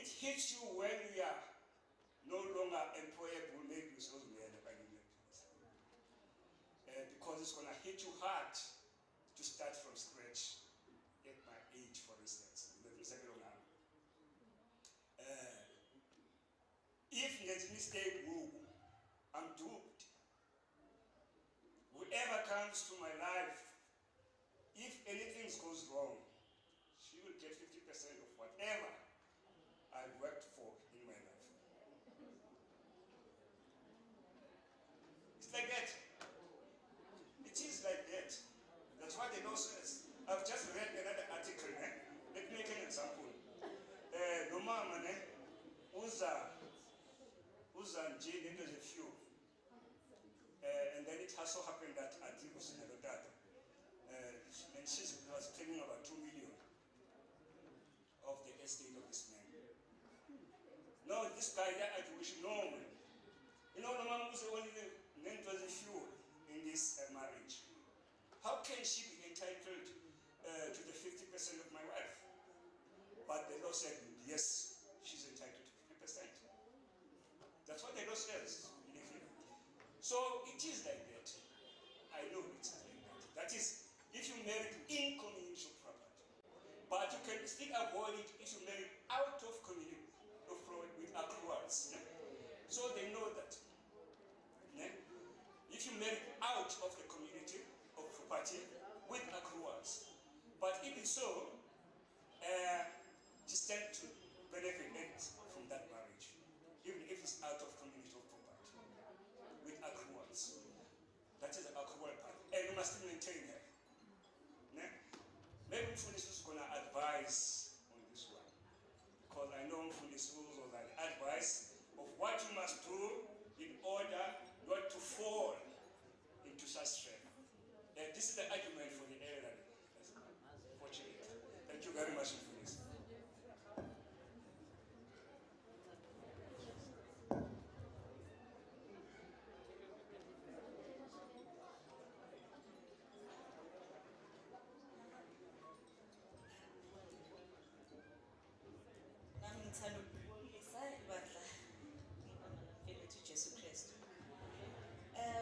it hits you when you are no longer employable, maybe you say, because it's going to hit you hard to start from scratch at my age, for instance. If there's a mistake, I'm doomed. Whoever comes to my life, if anything goes wrong, she will get 50% of whatever I worked for in my life. It's like that. It is like that. That's what the law says. I've just read another article. Let me make an example. No mama, uza nje into the few. And then it has so happened that Ati was in a data. And she was claiming about 2 million of the estate of this man. No, this guy that I wish no. You know, the mom was only named was a few in this marriage. How can she be entitled to the 50% of my wife? But the law said, yes, she's entitled to 50%. That's what the law says. So it is like that. I know it is like that. That is, if you marry in communal property. But you can still avoid it if you marry out of community with accruals. So they know that. If you marry out of the community of property with accruals. But even so, you stand to benefit from that marriage, even if it's out of community of property with accruals. That is the accrual part. And you must maintain her. Maybe Mfundisi is going to advise on this one. Because I know Mfundisi will have advice of what you must do in order not to fall into such trap. This is the argument for the elderly. Fortunately. Thank you very much for this.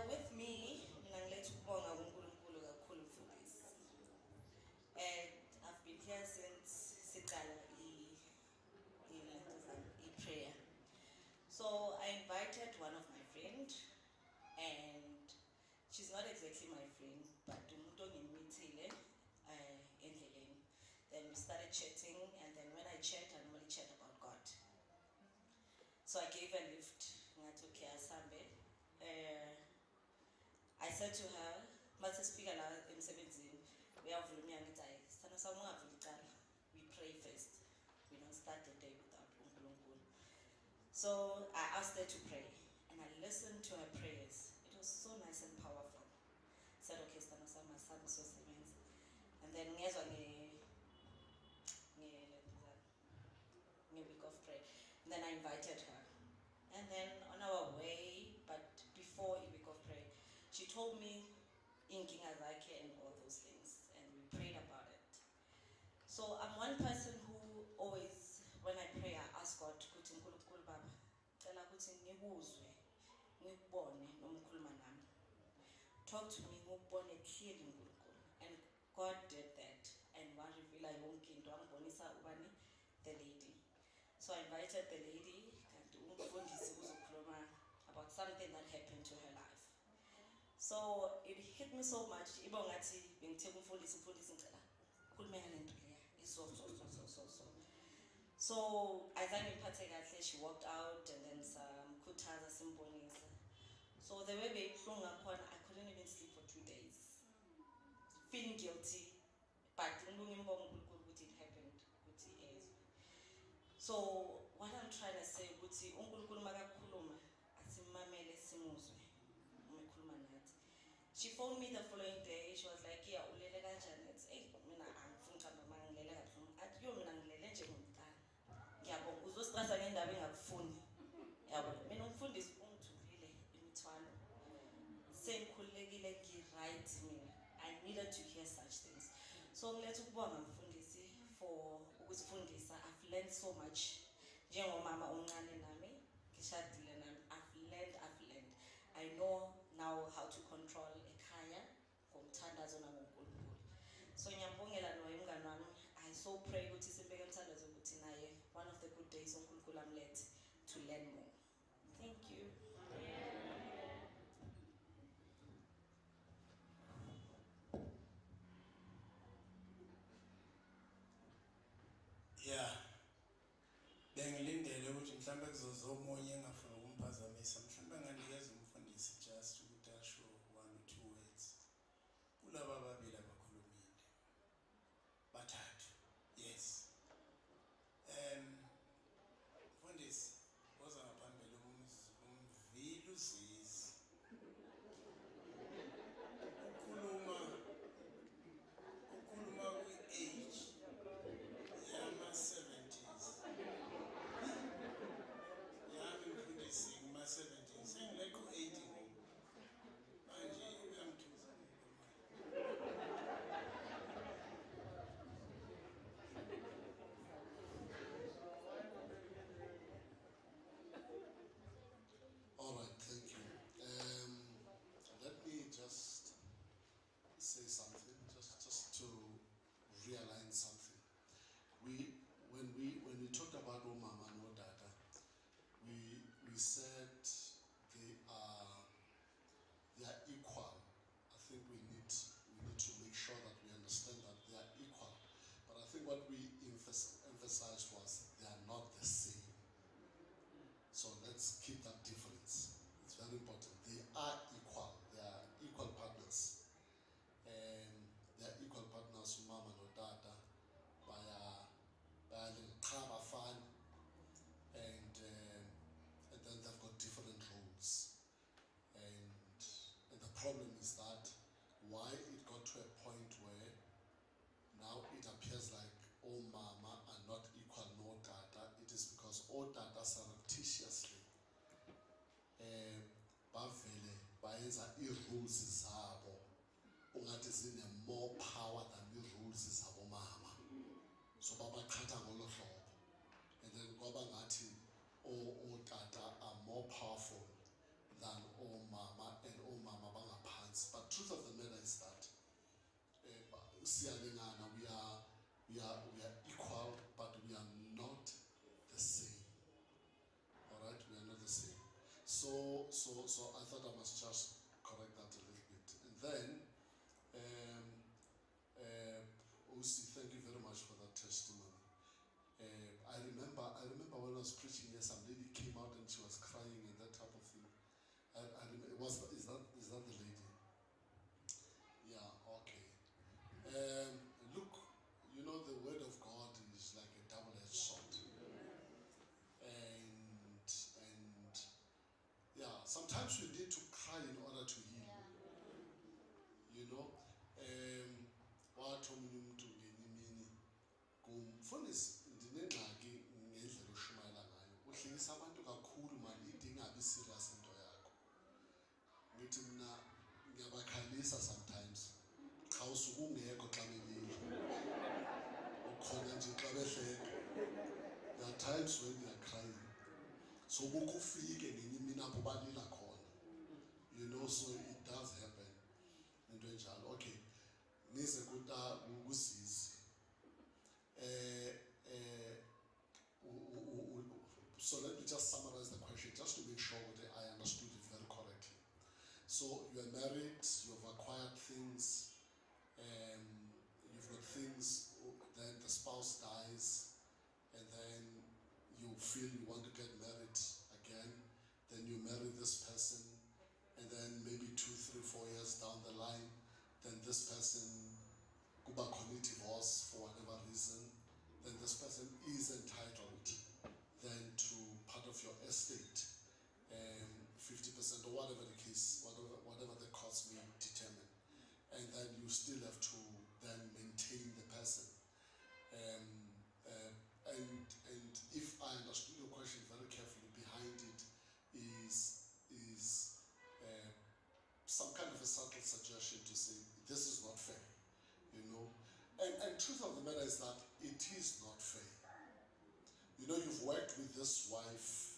With me, and I've been here since Sikala prayer. So I invited one of my friends, and she's not exactly my friend, but then we started chatting, and then when I chat, I normally chat about God. So I gave her a lift. I said to her, we pray first. We don't start the day without Unkulunkulu. So I asked her to pray, and I listened to her prayers. It was so nice and powerful. I said, okay, and then week of prayer. And then I invited her. And then on our way, but before a week of prayer, she told me inking Azaki and all those things, and we prayed about it. So I'm one person who always, when I pray, I ask God to put in Baba. Talk to me, and God did that. And one reveal I won't king the lady. So I invited the lady about something that happened to her life. So it hit me so much. So I think she walked out, and then some kutaza symphonies. So the way they flung upon, I couldn't even sleep for 2 days. Feeling guilty, but it happened. So what I'm trying to say, she phoned me the following day. She was like, yeah, I needed to hear such things. So let's go for I've learned so much. njengomama omncane nami ngishadile nami, I've learned. I know now how to control ekhaya ngomthandazo nangoNkulunkulu. So ngiyambongela noye mngani wami. I so pray ukuthi sibeke umthandazo ukuthi naye one of the good days uNkulunkulu amlethe to learn more. Thank you. Yeah. Bengilindele ukuthi mhlambe kuzoza omunye engafuna ukumphazamisa, mhlambe ngandinikeza umfundisi just ukuthi asho 1 or 2 words. Kulaba ababili abakhulumile. Bathathu. Yes. Mfundisi, woza ngaphambili umvile uzizi. Ukhuluma kwi-age yama-70s. Yami mfundisi kuma-70s. Sengilekho 80 ngoku. Manje uyangithusa. All right, thank you. Let me just say something, just to realign something. When we talked about Mama and Dada, we said they are equal. I think we need to make sure that we understand that they are equal. But I think what we emphasized was they are not the same. So let's keep that difference. It's very important. They are equal. They are equal partners. And they are equal partners, Mama and Dada, by fan, and then they've got different roles. And the problem is that why it got to a point where now it appears like all Mama are not equal, no Dada. It is because all Dada surreptitiously bavele bayenza i-rules zabo ungathi zine more power than i-rules zabo mama. So babaqhatha ngolo hlobo. And then kwaba ngathi all Dada are more powerful than all Mama, and all Mama bangaphansi. But truth of the matter is that siyalingana, we are equal, but we are not the same. All right, we are not the same. So I thought I must just correct that a little bit. And then, Usi, thank you very much for that testimony. I remember when I was preaching here, some lady came out and she was crying and that type of thing. I remember, is that the lady? Yeah, okay. Look, you know, the word of God is like a double-edged sword. And yeah, sometimes you need to cry in order to heal. You know, what kumfundisi ndinengxaki ngendlela oshumayela ngayo. Uhlekisa abantu kakhulu mali idingabi serious into yakho. Ngithi mina ngiyabakhalisa sometimes. Xa usuke ungekho xa belile. Ukhona nje xa behleka. There are times when they are crying. So kukho ufike ngenye imini apho balila khona. You know, so it does happen. Into enjalo. Okay. Nize kusizi. So let me just summarize the question, just to make sure that I understood it very correctly. So you are married, you have acquired things, you've got things, then the spouse dies, and then you feel you want to get married again, then you marry this person, and then maybe 2, 3, 4 years down the line, then this person kuba khona divorce for whatever reason, then this person is entitled then to part of your estate, 50% or whatever the case, whatever the cost may determine, and then you still have to then maintain the person. And if I understood your question very carefully, behind it is some kind of a subtle suggestion to say this is not fair, you know. And truth of the matter is that it is not fair. You know, you've worked with this wife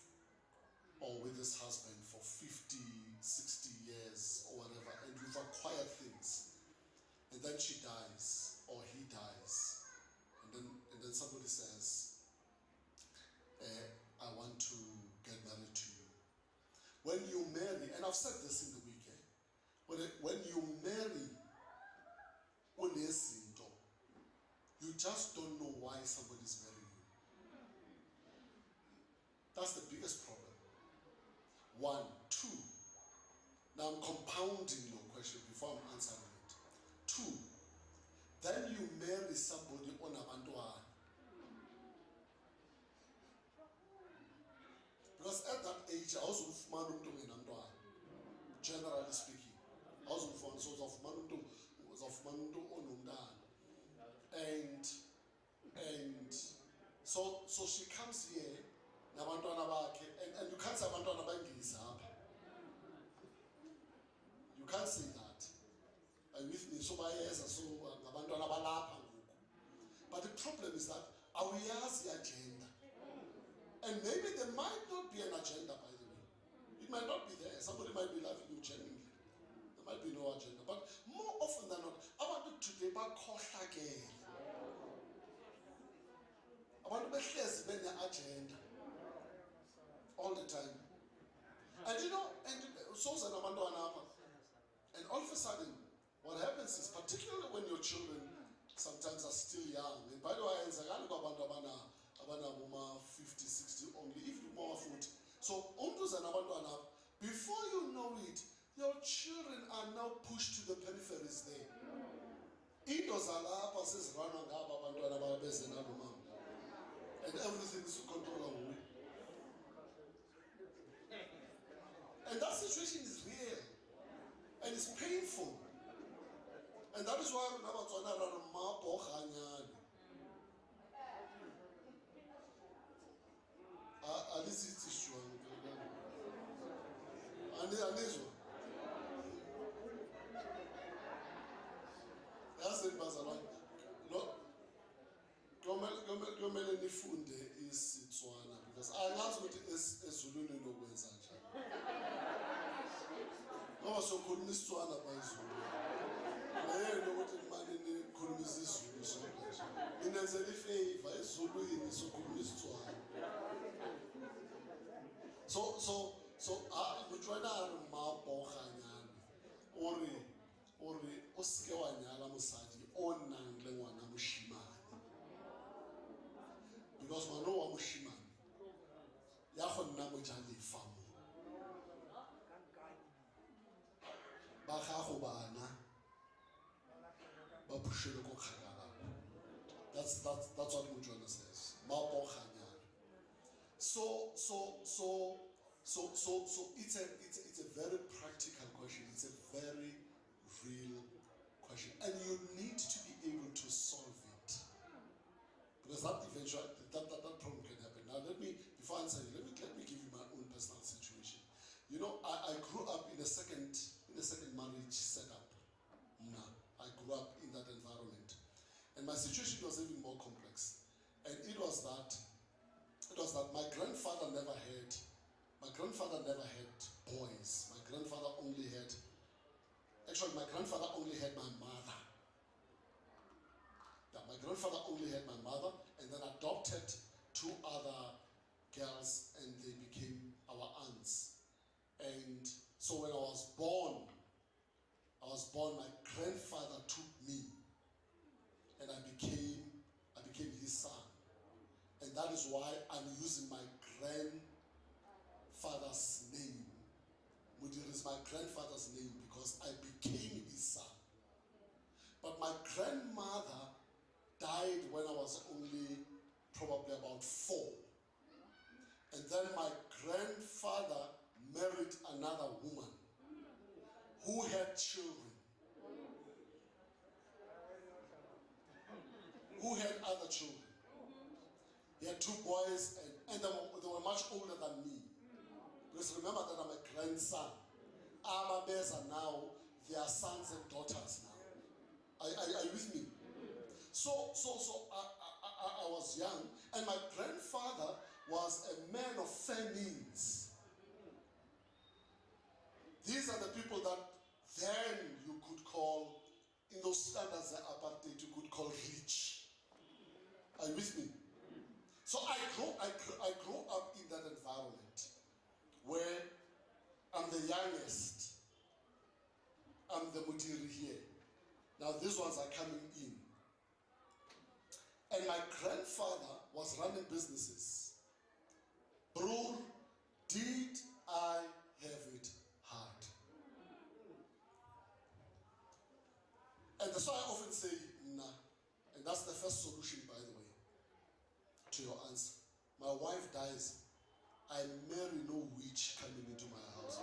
or with this husband for 50, 60 years or whatever, and you've acquired things, and then she dies or he dies, and then somebody says, I want to get married to you. When you marry, and I've said this in the weekend, when you marry unezinto, you just don't know why somebody's marrying you. That's the biggest problem. 1, 2. Now I'm compounding your question before I'm answering it. 2. Then you marry somebody on abantwana. Because at that age, I was with Manunto, generally speaking. I was with sort of Manunto, and so she comes here, and you can't say abantwana bangisa apha. You can't say that. And with me, so bayeza, so abantwana balapha ngoku. But the problem is that awuyazi agenda. And maybe there might not be an agenda, by the way. It might not be there. Somebody might be loving you genuinely. There might be no agenda. But more often than not, abantu today bakhohlakele. Abantu behlezi bene-agenda all the time. And you know, and so and all of a sudden, what happens is, particularly when your children sometimes are still young, and by the way, abana 50, 60 only, if you more 40. So before you know it, your children are now pushed to the peripheries there. And everything is controlled. And that situation is real. And it's painful. And that is why kumele nifunde isiTswana because angazi ukuthi esiZulwini lokwenza njani. Ngoba sokhuluma isiTswana bayizulu. Ngeke ukuthi manje nikhuluma isiZulu sonke nje. Ninenzela ifavor esiZulwini sokhuluma isiTswana. So mutwana maboganyana ori o seke wa nyala mosadi o nang le ngwana moshimane. Because ngwana wa moshimane ya go nna mojalefa mo. Ba gago bana ba pushele go kgakala. That's what Mutwana says. Maboganyana. So it's a very practical question. It's a very real question, and you need to be able to solve it because that eventually that problem can happen. Now before answering, let me give you my own personal situation. You know, I grew up in a second marriage setup. I grew up in that environment, and my situation was even more complex. And it was that my grandfather never had boys. My grandfather only had my mother. Yeah, my grandfather only had my mother, and then adopted 2 other girls, and they became our aunts. And so when I was born, my grandfather took me, and I became his son. And that is why I'm using my grandfather's name. Mudir is my grandfather's name because I became his son. But my grandmother died when I was only probably about 4. And then my grandfather married another woman who had children, who had other children. He had 2 boys, and they were much older than me. Because remember that I'm a grandson. Our bears are now their sons and daughters now. Are you with me? So I was young, and my grandfather was a man of fair means. These are the people that then you could call, in those standards of apartheid, you could call rich. Are you with me? So I grew up in that environment where I'm the youngest. I'm the mutiri here. Now these ones are coming in. And my grandfather was running businesses. Bro, did I have it hard? And that's why I often say, nah. And that's the first solution, by the way, to your answer. My wife dies. I marry no witch coming into my house.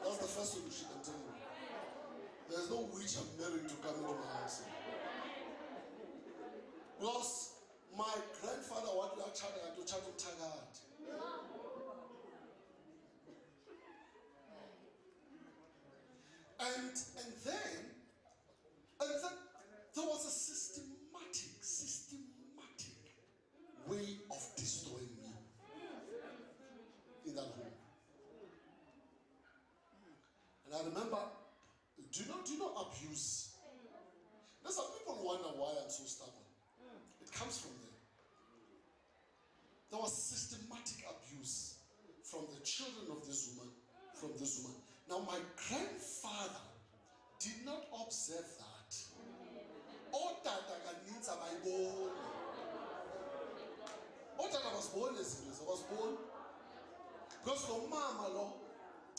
That's the first solution I'm telling you. There's no witch I'm marrying to come into my house. Because my grandfather wanted to chat to Taggart. And then there was a systematic way of destroying me in that home. And I remember, do you know abuse? There's some people wonder why I'm so stubborn. It comes from there. There was systematic abuse from the children of this woman, from this woman. Now my grandfather did not observe that. Otata was born as it is. I was born because no mama lo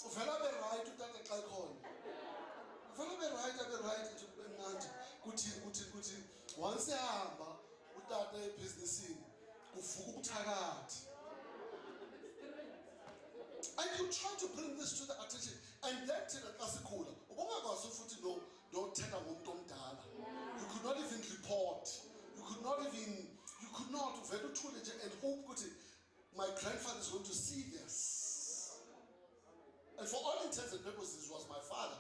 uvela be right utata xa khona. Uvela be right nje emnandi. Kuthi once ehamba utata ebhizinisini kuvuka ubuthakathi. And you try to bring this to the attention, and then till asikhula ubongakwazi futhi no thetha ngomuntu omdala. You could not even report. You could not vele uthule nje and hope ukuthi my grandfather is going to see this. And for all intents and purposes, it was my father.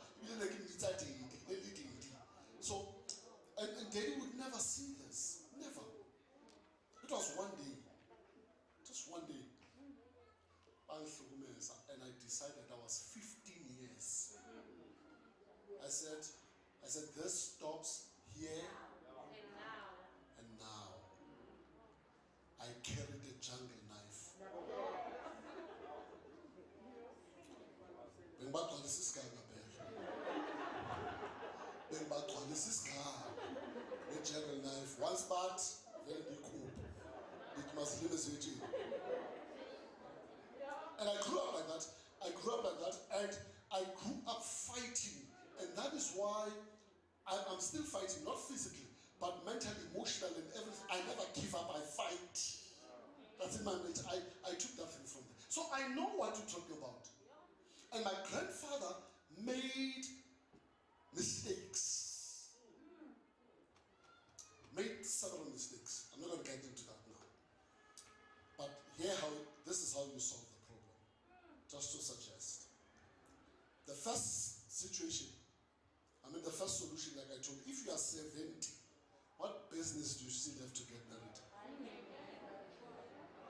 So, and Daddy would never see this. Never. It was one day. Just one day. And I decided I was 15 years. I said, this stops here and now. I carried a jungle knife. A jungle knife. One spot, very big hoop. It must live as it is. And I grew up like that. And I grew up fighting. And that is why I'm still fighting, not physically, but mentally, emotionally, and everything. I never give up, I fight. That's in my nature. I took that thing from there. So I know what you're talking about. And my grandfather made mistakes. Made several mistakes. I'm not going to get into that now. But this is how you solve the problem. Just to suggest. The first situation, the first solution, like I told you, if you are 70, what business do you still have to get married?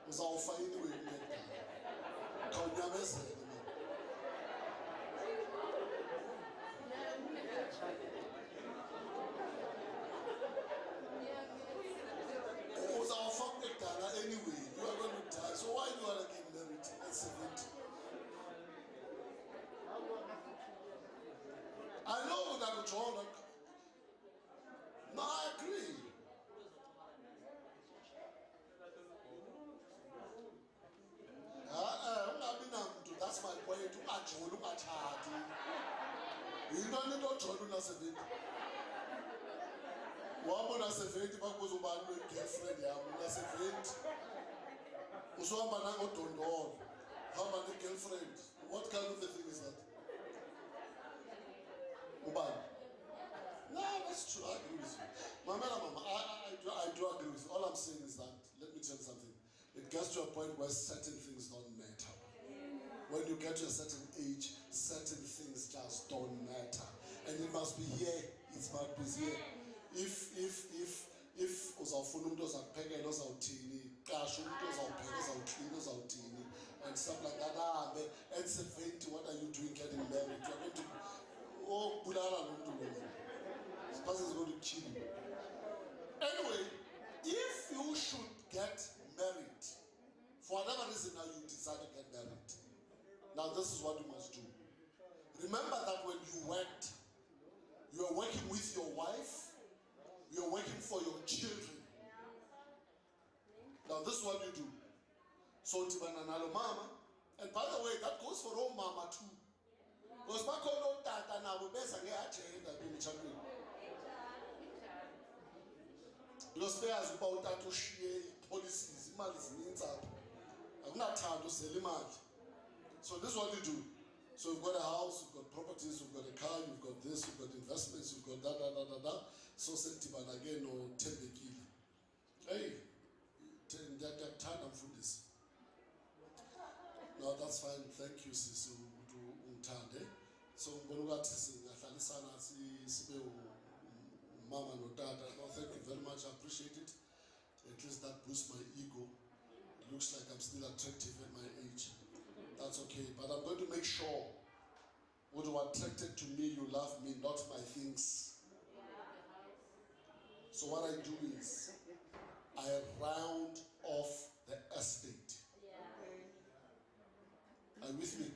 Because I'll find a way to get anyway, you are going to die. So why do you want to get married at 70? I know that it's all like, no, I agree. That's my point. You don't need to join us a bit. One has a vent, but was one girlfriend. Has a vent. Also, how many girlfriend? What kind of a thing is that? No, that's true. I agree with you. Mama, I do agree with you. All I'm saying is that, let me tell you something. It gets to a point where certain things don't matter. When you get to a certain age, certain things just don't matter. And it must be here, it must be here. If uzawufuna umuntu ozakuphekela ozawuthini qasha umuntu ozawupheka ozawuklina ozawuthini and stuff like that ahambe at 70 what are you doing getting married? You are going to bulala lo muntu lo. This person is going to kill you. Anyway, if you should get married, for whatever reason now you decide to get married, now this is what you must do. Remember that when you worked, you are working with your wife, you are working for your children. Now this is what you do. So tibana nalo mama, and by the way, that goes for all mama too. Because bakhona otata nabo beza ngeagenda kwimitshatweni. Because beyazi uba utata ushiye policies, imali zininzi apha. Akunathanda usela imali. So this is what you do. So you've got a house, you've got properties, you've got a car, you've got this, you've got investments, you've got da. So sentibana again no tembekile. Hey, ndiyatanda mfundisi. No, that's fine. Thank you, Sisi Untande. So ngibona ukuthi singahlalisana sibe mama no tata. No, thank you very much. I appreciate it. At least that boosts my ego. It looks like I'm still attractive at my age. That's okay. But I'm going to make sure when you are attracted to me, you love me, not my things. So what I do is I round off the estate. Are you with me?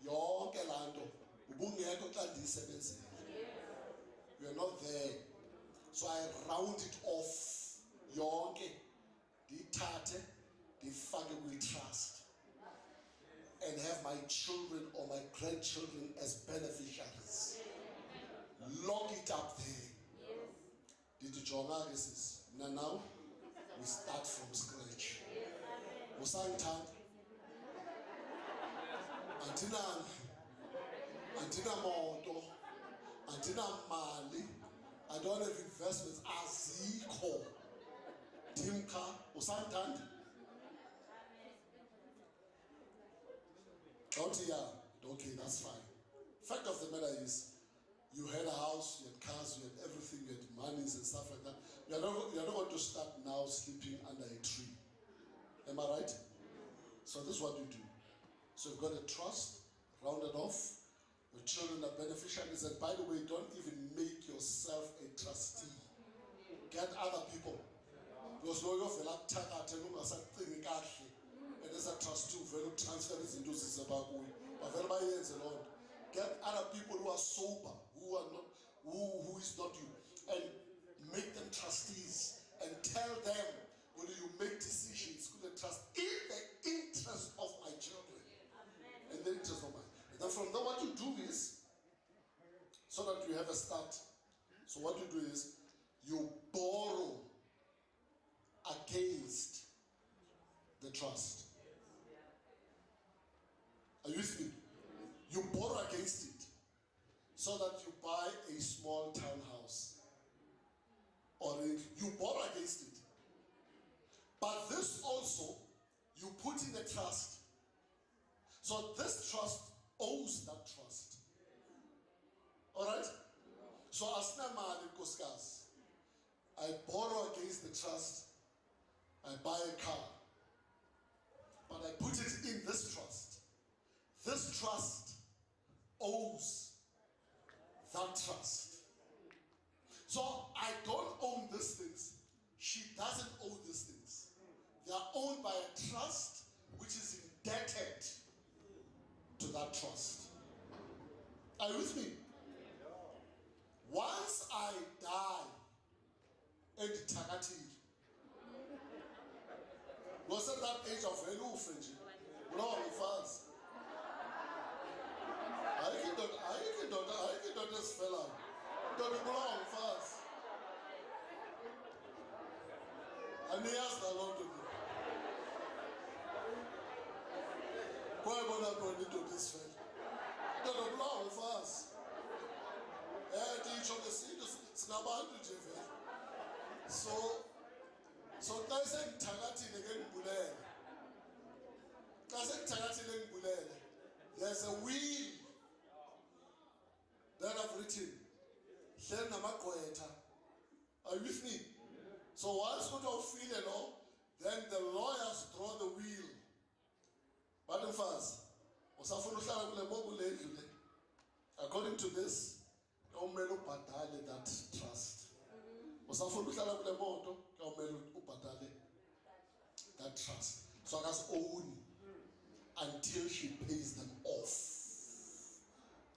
Yonke lando ubungekho xa ndiyisebenzile. You are not there. So I round it off. Yonke ndiyithathe ndifake kwi-trust and have my children or my grandchildren as beneficiaries. Lock it up there. Did you join us? Now we start from scratch. Usangithanda. Andina moto, andina mali, I don't have investments. Azikho. Timka, usangithanda. Okay, that's fine. Fact of the matter is, you had a house, you had cars, you had everything, you had monies and stuff like that. You're not going to start now sleeping under a tree. Am I right? So this is what you do. So you've got a trust, rounded off. Your children are beneficiaries, and by the way, don't even make yourself a trustee. Get other people. Because no, you're like takate, no, as a thing, and as a trustee, very transfer this into Zimbabwe. But very by hands alone. Get other people who are sober, who are not, who is not you, and make them trustees, and tell them when you make decisions, could trust in the interest of my children, in the interest of mine. And then from there, what you do is, so that you have a start. So what you do is, you borrow against the trust. Are you with me? You borrow against it, so that you buy a small townhouse, or you borrow against it. But this also, you put in a trust. So this trust owes that trust. All right? So asina mali nkosikazi, I borrow against the trust. I buy a car, but I put it in this trust. This trust owes that trust. So I don't own these things. She doesn't own these things. They are owned by a trust which is indebted to that trust. Are you with me? Once I die, endithathile. Was at that age of elufa no fast. I can this fella. Don't belong fast. And he asked the Lord to do. Why would I go into this fella? Don't belong fast. Teach on the seeds, Snabandu Jeff. So doesn't Tagati again Bulele. Doesn't Tagati again Bulele. There's a will that I've written. Are you with me? So once you don't feel it all, then the lawyers draw the wheel. But mfazi, usafuna uhlala kule mobu lendlu le. According to this, kumele ubhadale that trust. Usafuna uhlala kule moto, kumele ubhadale that trust. So I can own until she pays them off.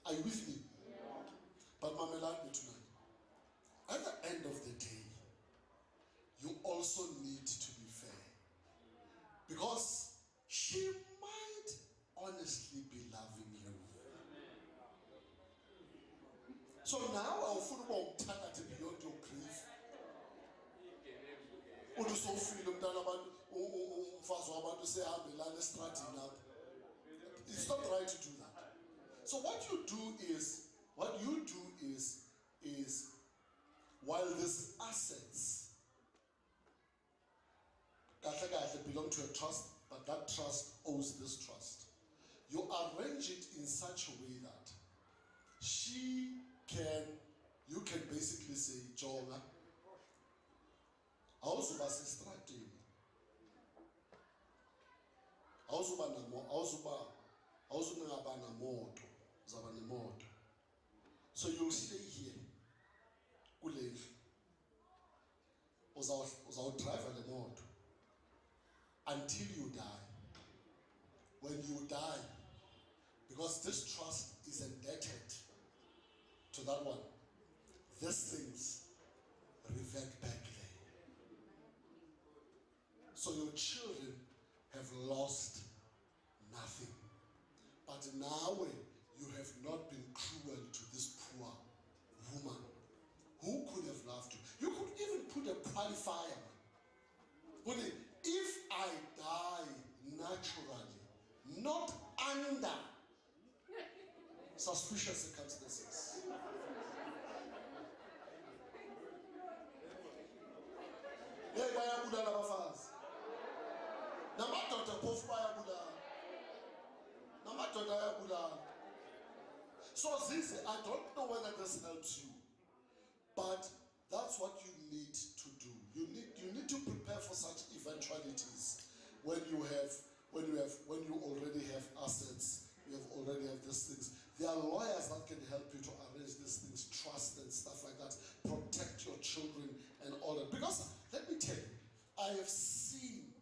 Are you with me? But Mama, like me tonight. At the end of the day, you also need to be fair. Because she might honestly be loving you. So now I'll follow target beyond your grief. It's not right to do that. So what you do is while these assets belong to a trust, but that trust owes this trust, you arrange it in such a way that you can basically say, Jonah, awuzuba sestrateni, awuzuba namoto, uzaba nemoto. So you'll stay here, kulevi, uzawudrive le moto until you die. When you die, because this trust is indebted to that one, these things revert back there. So your children have lost nothing. But now you have not been cruel to this poor woman who could have loved you. You could even put a qualifier. Put it, if I die naturally, not under suspicious circumstances. So Zizi, I don't know whether this helps you, but that's what you need to do. You need to prepare for such eventualities when you already have assets, you already have these things. There are lawyers that can help you to arrange these things, trust and stuff like that, protect your children and all that. Because let me tell you, I have seen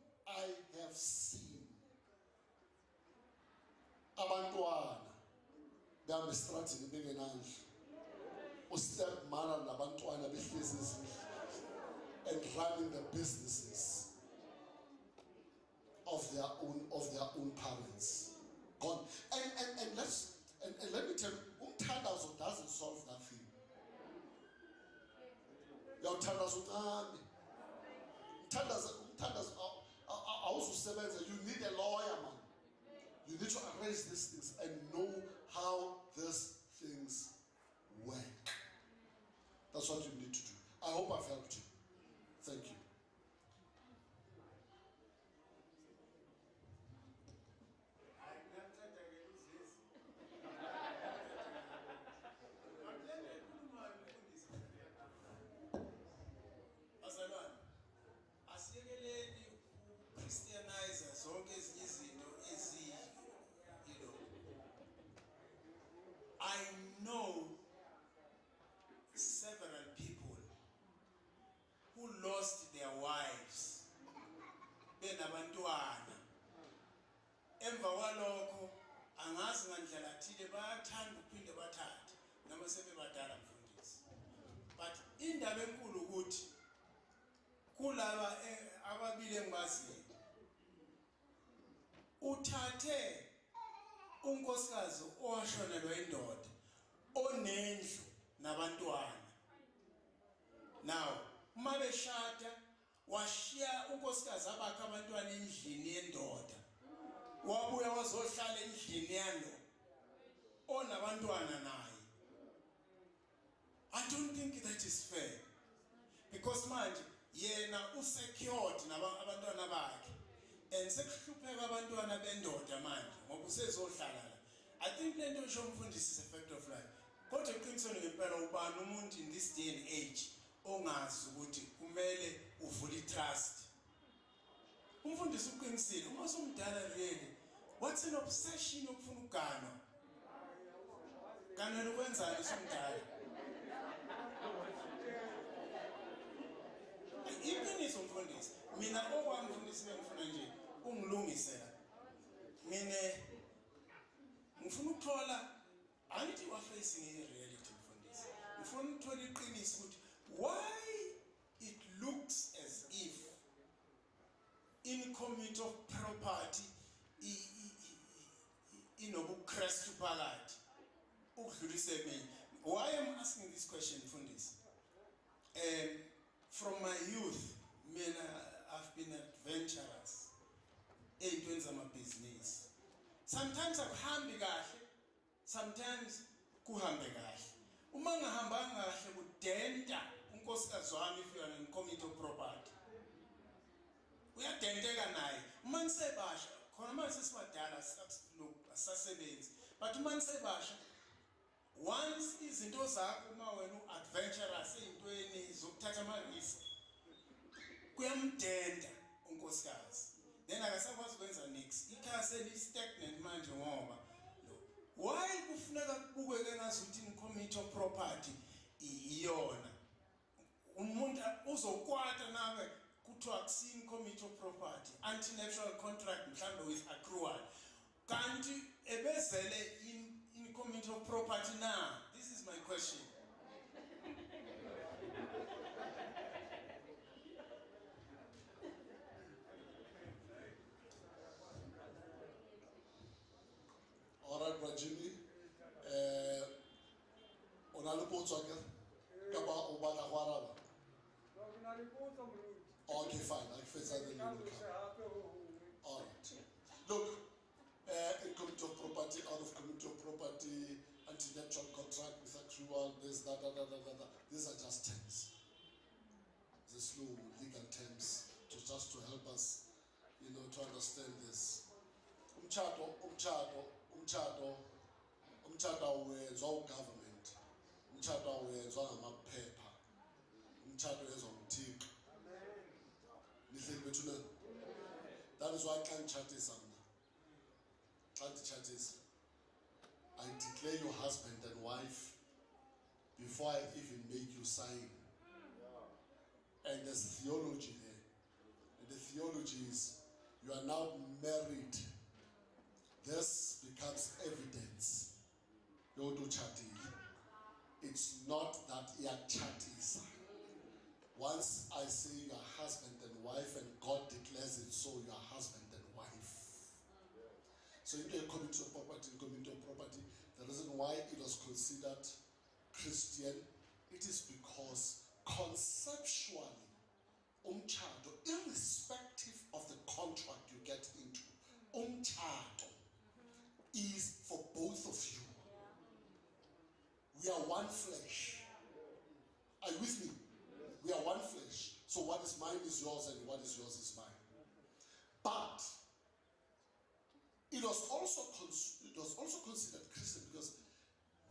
abantwana behambe estratini bengenandlu, ustep mara nabantwana behlezi ezindlini and running the businesses of their own parents. God, and let me tell you, umthandazo doesn't solve that thing. Umthandazo you need a lawyer, man. You need to arrange these things and know how these things work. That's what you need to do. I hope I've helped you. Thank you. I know several people who lost their wives, benabantwana. Emva kwalokho angazi ngandlela thile bayathanda ukuphinde bathathe noma sebebadala mfundisi. But indaba enkulu ukuthi kulaba ababili engibaziyo uthathe unkosikazi owashonelwa indoda onendlu nabantwana. Now uma beshada washiya unkosikazi abakhe abantwana endlini yendoda, wabuya wazohlala endlini yalo onabantwana naye. I don't think that is fair, because manje yena usecured nabantwana bakhe and sekuhlupheka abantwana bendoda manje ngoba usezohlala la. I think lento ngisho umfundisi is a fact of life. Kodwa eqinisweni ngempela ubani umuntu in this day and age ongazi ukuthi kumele uvula i-trust. Umfundisi uqinisile uma usumdala really, what's an obsession yokufuna ukuganwa? Ganwela ukwenzani usumdala? Iqiniso umfundisi. Mina okwamfundisi bengifuna nje ungilungisela. Mina ngifuna ukuthola angithi you are facing a reality mfundisi. Ngifuna ukuthola iqiniso ukuthi why it looks as if in commit of property inobuKristu phakathi ukudlulisa emini. Why am I asking this question mfundisi? From my youth, I've been adventurous ey'ntweni zamabhizinisi. Sometimes akuhambi kahle, sometimes kuhambe kahle. Uma ngahambanga kahle kudenta unkosikazi wami if you are in commit of property. Uyadenteka naye. Uma nisebasha, khona manje sesibadala asasebenzi. But uma nisebasha, once izinto zakho uma wena u-adventurous ey'ntweni zokuthatha ama-risk, kuyamdenda unkosikazi. Then akasakwazi ukwenza next. Ikhaya seli-stagnant manje ngoba why kufuneka kubukeke ngazuthi in-commit of property iyona. Umuntu uzokwata nawe kuthiwa akusini commit of property, anti-natural contract mhlambe with accrual. Kanti ebezele in commit of property now. This is my question. All right, Rajini. Onale potso ke kapa o batla go araba? Okay, fine. I fetsa the little. All right. Look, in commit of property, out of commit of property, anti-natural contract with accrual, this, that. These are just terms. The slow legal terms just to help us, to understand this. Umchato wenzwa ugovernment. Umchato wenzwa ngamaphepha. Umchato wenzwa nguThixo. Nihleli bethuna. That is why I can't chat this I declare you husband and wife before I even make you sign. And there's theology there. And the theology is you are now married. This becomes evidence. You do chatting. It's not that you are chatting. Once I say you are husband and wife and God declares it so, you are husband and wife. So if you commit to property, the reason why it was considered Christian, it is because conceptually, umchato, irrespective of the contract you get into, umchato is for both of you. We are one flesh. Are you with me? We are one flesh. So what is mine is yours and what is yours is mine. But it was also considered Christian because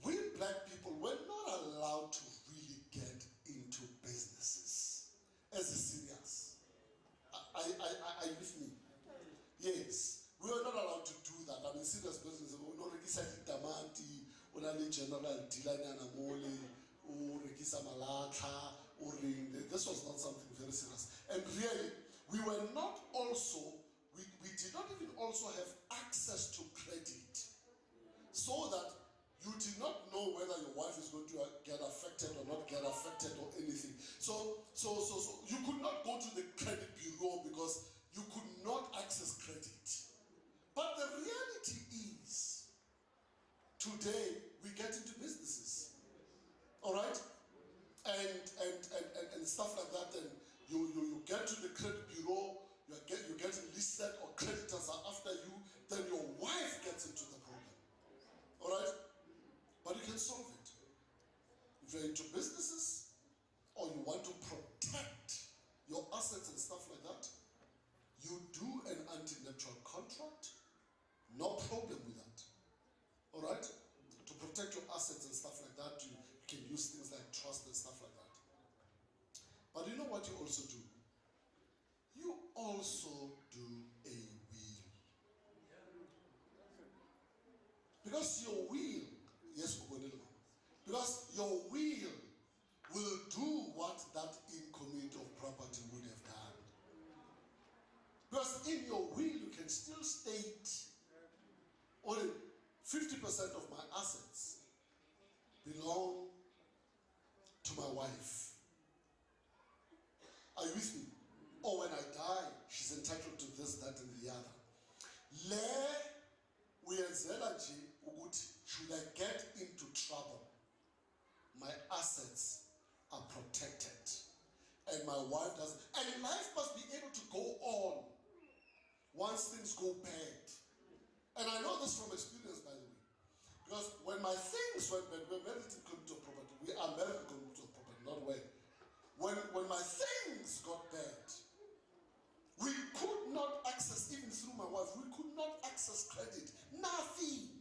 we black people were not allowed to really get into businesses as a serious. Are you with me? Yes. We were not allowed to do that. I mean, serious business. We don't register tamati, we don't general dealer mole, or register malaka, or ring. This was not something very serious. And really, we were not also. We did not even also have access to credit, so that you did not know whether your wife is going to get affected or not get affected or anything. So you could not go to the credit bureau because you could not access credit. But the reality is, today we get into businesses, all right, and stuff like that. And you get to the credit bureau, you get listed, or creditors are after you. Then your wife gets into the problem, all right. But you can solve it if you're into businesses, or you want to protect your assets and stuff like that. You do an anti-natural contract. No problem with that. All right? To protect your assets and stuff like that, you can use things like trust and stuff like that. But you know what you also do? Because your will, yes, because your will do what that incoming of property would have done. Because in your will, you can still state only 50% of my assets belong to my wife. Are you with me? Or when I die, she's entitled to this, that, and the other. Should I get into trouble, my assets are protected. And my wife doesn't. And life must be able to go on once things go bad. And I know this from experience, by the way. Because when my things, when we're married in community of property, we are married in community of property, not when. When my things got bad, we could not access, even through my wife, we could not access credit. Nothing.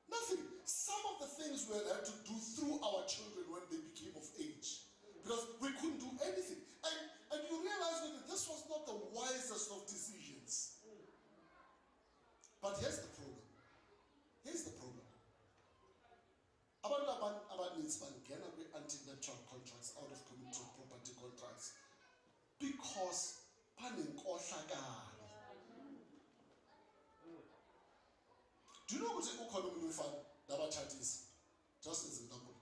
Nothing. Some of the things we had to do through our children when they became of age. Because we couldn't do anything. And you realize that this was not the wisest of decisions. But here's the problem. Here's the problem. Abantu needs bangena anti-natural contracts out of community property contracts because banenkohlakalo. Do you know what ukhona umuntu ufana dabathathisi? Just as an example.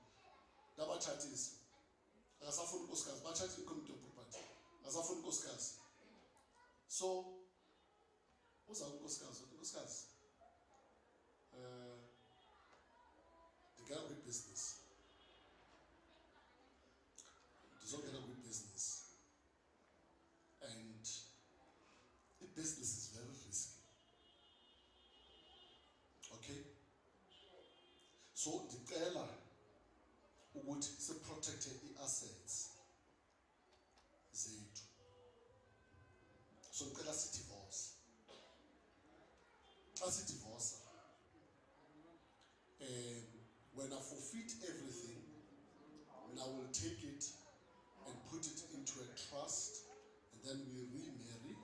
Dabathathisi. Akasafuna unkosikazi, bathatha incommunity property. Akasafuna unkosikazi. So uza unkosikazi, they get a good business. They don't get a good business. And the business is very risky. Okay? So the teller would protect the assets. Zethu. So the divorce. As a divorce. When I forfeit everything, and I will take it and put it into a trust, and then we remarry,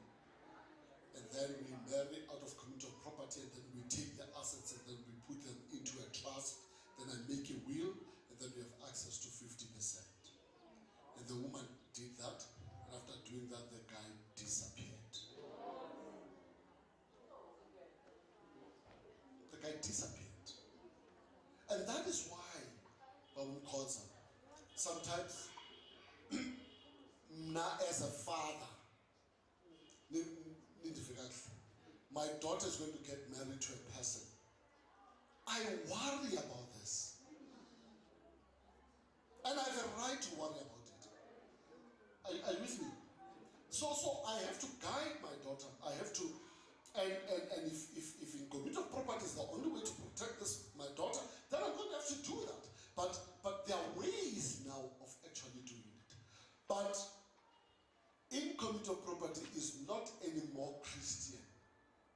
and then we marry out of community of property, and then we take the assets and then we put them into a trust, then I make a will, and then we have access to 50%. And the woman did that, and after doing that, the guy disappeared. The guy disappeared. And that is why sometimes as a father, my daughter is going to get married to a person. I worry about this. And I have a right to worry about it. Are you with me? So I have to guide my daughter. I have to, and if in community of property is the only way to protect this, my daughter, then I'm going to have to do that. But there are ways now of actually doing it. But in community of property is not any more Christian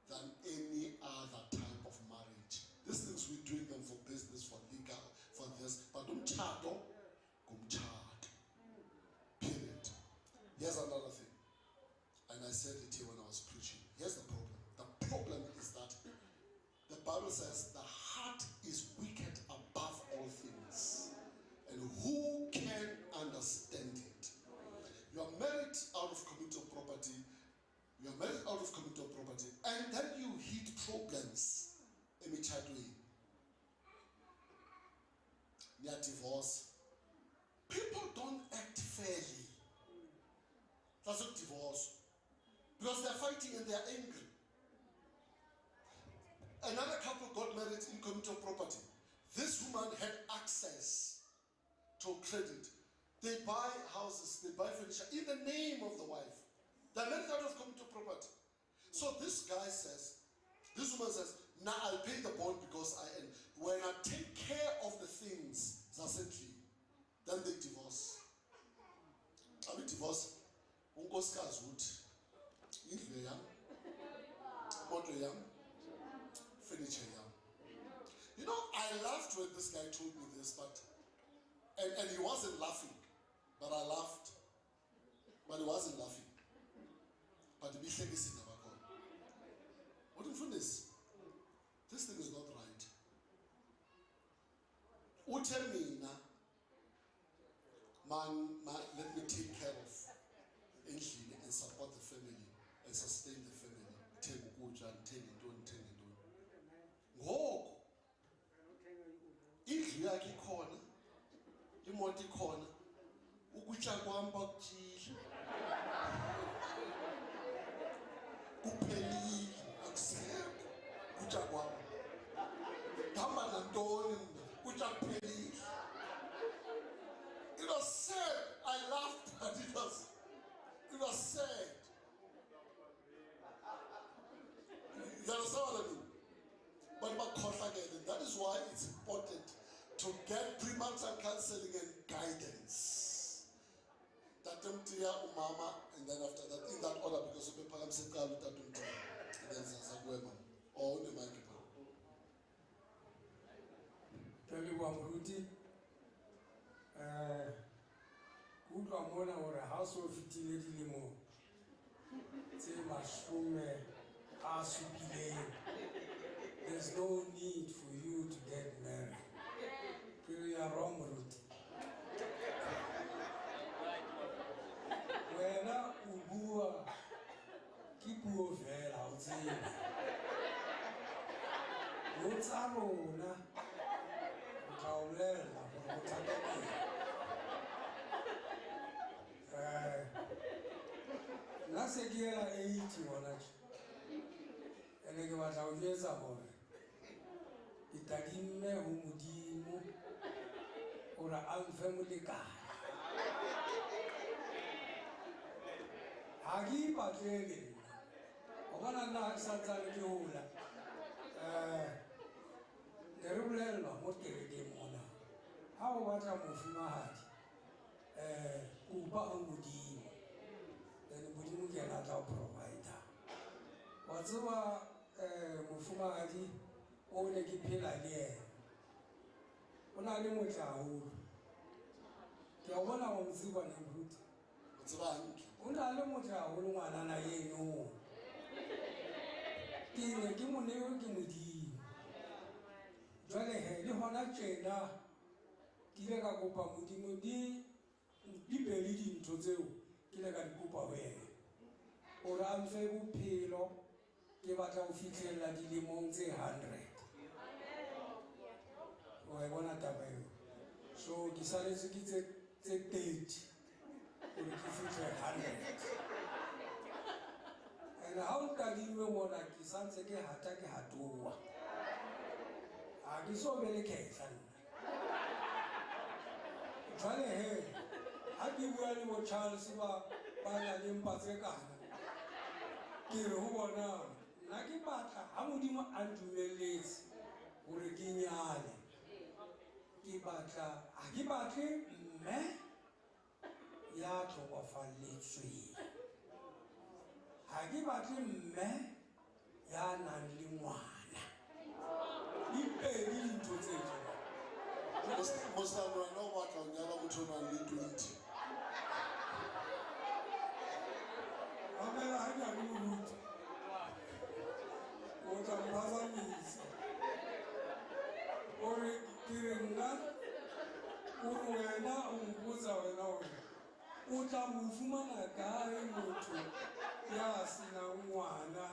than any other type of marriage. These things we're doing them for business, for legal, for this, but don't umtshado. Period. Here's another thing. And I said it here when I was preaching. Here's the problem. The problem is that the Bible says the heart is wicked above all things. And who can understand it? You are married out of community of property. You are married out of community of property. And then you hit problems. You are divorced. People don't act fairly. That's not divorce. Because they're fighting and they're angry. Another couple got married in community of property. This woman had access to credit. They buy houses, they buy furniture in the name of the wife. They're married out of community of property. So this guy says, this woman says, now I'll pay the bond because when I take care of the things, then they divorce. I mean divorce. Unkosikazi uthi indlu yam, imoto yam, furniture yam. You know, I laughed when this guy told me this, but and he wasn't laughing, but I laughed. But he wasn't laughing. But the big thing is in the back. What in front is? This thing is not right. uthe mina let me take care of endlini and support the family and sustain the family. Ngithenga ukutya, ngithenge ntoni. Ngoku indlu yakhe ikhona, imoto ikhona, ukutya kwam bakutyile. Kuphelile, akusekho ukutya kwam. Ndihamba nantoni mna, ukutya kuphelile. It was sad. I laughed, but it was sad. You understand what I mean? But that is why it's important to get premarital counseling and guidance. That umama, and then after that, in that order, because of the and then Zazagwema, or the microphone. Tell you what, Ruti. Good one or a house of 15 limo. Say, mushroom, there's no need for you to get married. You are wrong, Ruti. Wena ubua kipuo vela utsini. Utsarona utaulela utakeni. Nasekiela 80 wanacho. Eneke wataujeza bora. Itadime humudimu ora alfamily ka. Hagi patlele. Obana na satsana ke hola. Nerulelwa mo kereke mona. Ha o batla mofumahadi. Uba umudimo. Then umudimo ke na tla provider. Wa tseba mofumahadi o ne ke phela le yena. Ona le motla haholo. Ke a bona o mtsiba na Ruti. Una le motla haholo ngwana na yeno. Ke ne ke mo neo ke modimo. Jwale he le hona tjena ke ile ka kopa modimo di beli dintho tseo ke ile ka di kopa ho yena. O ra mfe bophelo ke batla ho fitlhella dilemong tse 100. O bona taba eo. So ke saletse ke tse 30 gore ke fitlhe 100. And ha o kadilwe mona ke santse ke hata ke hatoa. A ke so be le khetla nna. Jwale he ha ke bua le mo Charles ba na le mpa tse kana. Ke re ho bona nna ke batla ha modimo a ntumelletse gore ke nyale. Ke batla ha ke batle mme ya tlhokofalletsweng. Ha ke batle mme ya nang le ngwana. Di pedi dintho tse tjena. Most of them know what I'm going to do 20. Amela hanya kumuntu. Utamphazamisa. Ori kirenga wena umbuza wena wena. Utamfumana kae motho ya sina ngwana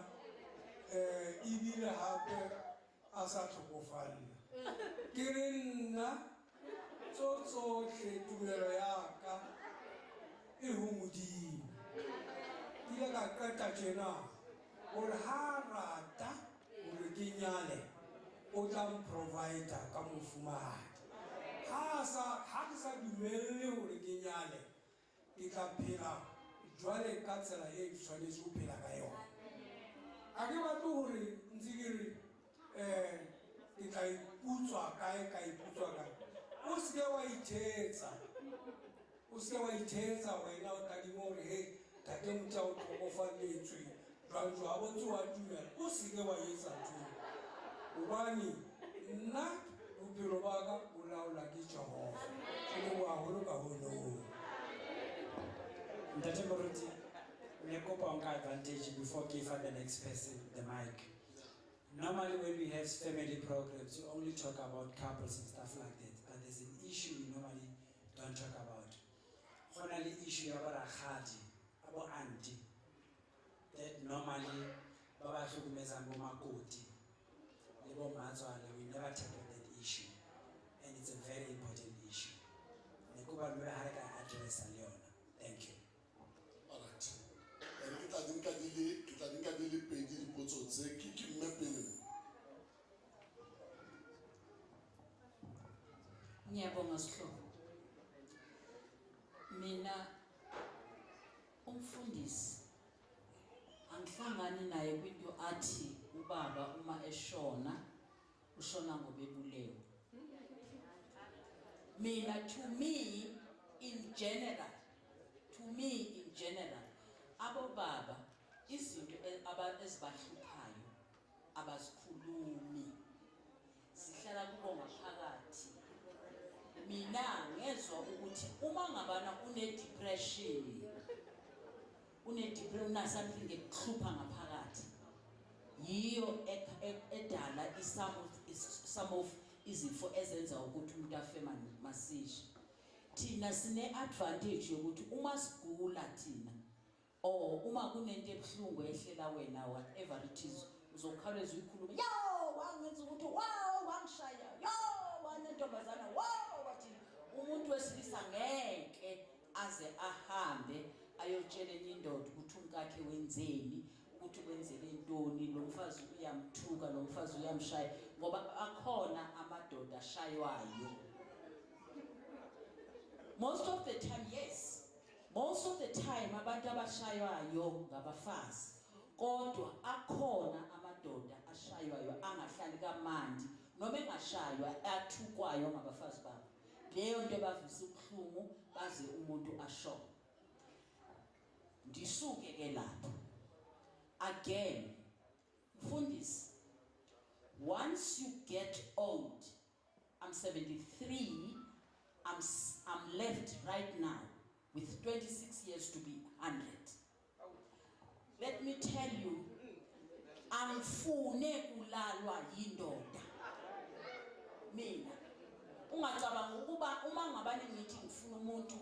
ibile hape a sa tlhokofalla. Ke re nna tsohle tumelo ya ka e ho modimo. Ke ile ka qeta tjena gore ha rata gore ke nyale o tla mprovider ka mofumahadi. Ha ke sa dumelle gore ke nyale ke tla phela jwale ka tsela e ke tshwanetse ho phela ka yona. Ha ke batle gore ntse ke re ke tla iputswa kae ka iputswa kae. O se ke wa ithetsa. O se ke wa ithetsa wena o tadimo gore he tate motho o tlhokofalletswe jwang jwa bontse wa dumela. O se ke wa etsa ntho. Hobane nna bophelo ba ka bo laolwa ke Jehova. Ke leboha haholo ka hono. Ntate Moruti, ne kopa o nka advantage before give the next person the mic. Normally when we have family programs, you only talk about couples and stuff like that. But there's an issue we normally don't talk about. Honestly, issue about a khadi, about auntie, that normally Baba Shukumeza Makoti, Lebo Mazwale, we never tackle that issue. And it's a very important issue. Nekuba Lura Haraka address Leona. Thank you. All right. Kita dinka dili pedi di potso tse ki mmepele. Ngiyabonga Sihlobo. Mina umfundisi angihlangani naye kwinto athi ubaba uma eshona ushona ngobebulewe. Mina to me in general abo baba izinto ezibahluphayo abazikhulumi zihlala kubo ngaphakathi. Mina ngezwe ukuthi uma ngabana une-depression something ekuhlupha ngaphakathi yiyo edala some of izifo ezenza ukuthi umuntu afe masishi. Thina sine-advantage yokuthi uma sigula thina or uma kunento ebuhlungu ehlela wena whatever it is uzokhawuleza uyikhuluma yo wangenza ukuthi wow wangishaya yo wanentombazana wow wathi umuntu wesilisa ngeke aze ahambe ayotshela enye indoda ukuthi umkakhe wenzeni ukuthi wenzele intoni lo mfazi uyamthuka lo mfazi uyamshaya ngoba akhona amadoda ashaywayo. Most of the time, yes. Most of the time, abantu abashaywayo ngabafazi. Kodwa akhona amadoda ashaywayo angahlali kamandi noma engashaywa athukwayo ngabafazi babo. Leyo nto bavisa ubuhlungu baze umuntu asho. Ndisuke ke lapho. Again, mfundisi, once you get old, I'm 73, I'm left right now with 26 years to be 100. Let me tell you, angifune kulalwa yindoda. Mina ungacabanga ukuba uma ngabani ngithi ngifuna umuntu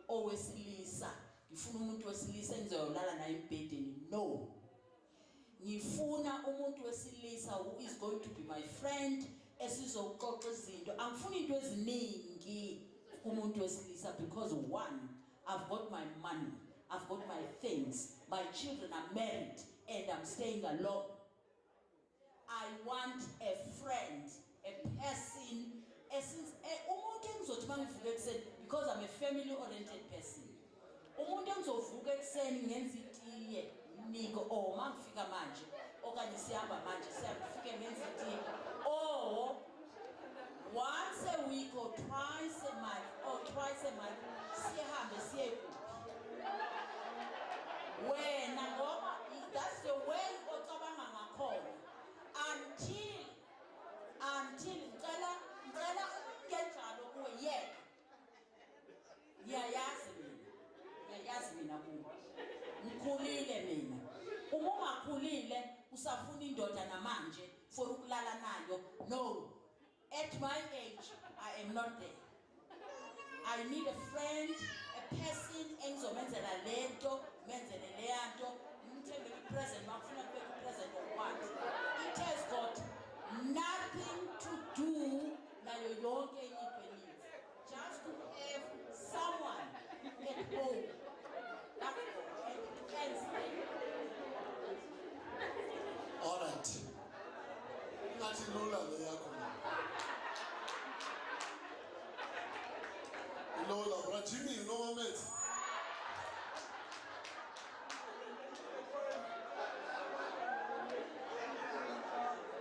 owesilisa, ngifuna umuntu wesilisa engizoyolala naye embedeni. No. Ngifuna umuntu wesilisa who is going to be my friend esizoxoxa izinto. Angifuni into eziningi kumuntu wesilisa because one, I've got my money, I've got my things, my children are married and I'm staying alone. I want a friend, a person, umuntu engizothi mangivuka ekuseni because I'm a family oriented person. Umuntu engizovuka ekuseni ngenza itiye niko mangifika manje okanye sihamba manje siyafike ngenza itiye once a week or twice a month sihambe siye wena ngoba that's the way ocabanga ngakhona until ngicela ungenjalo kuwe yena ngiyayazi mina kuwe ngikhulile mina uma ungakhulile usafuna indoda namanje for ukulala nayo. No, at my age I am not there. I need a friend, a person engizomenzela lento menzele leyanto ngimthengele present makufuna kubeka present or what. It has got nothing to do nayo yonke into eninzi. Just to have someone at home. That's all. And it can stay. All right. Ngathi lula le yakho. Lola, bro, Jimmy, you know what I meant?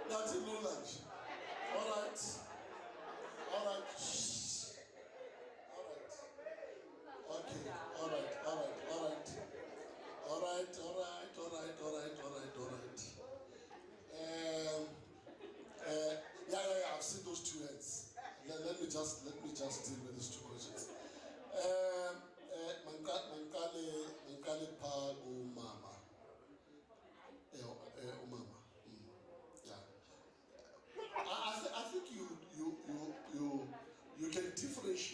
That's in Lola. All right. All right. Shh. All right. Okay. All right. All right. All right. All right. All right. All right. All right. All right. All right. Yeah. I've seen those two heads. Let me just deal with these two questions. Mankale pa umama. Umama. Yeah. I think you can differentiate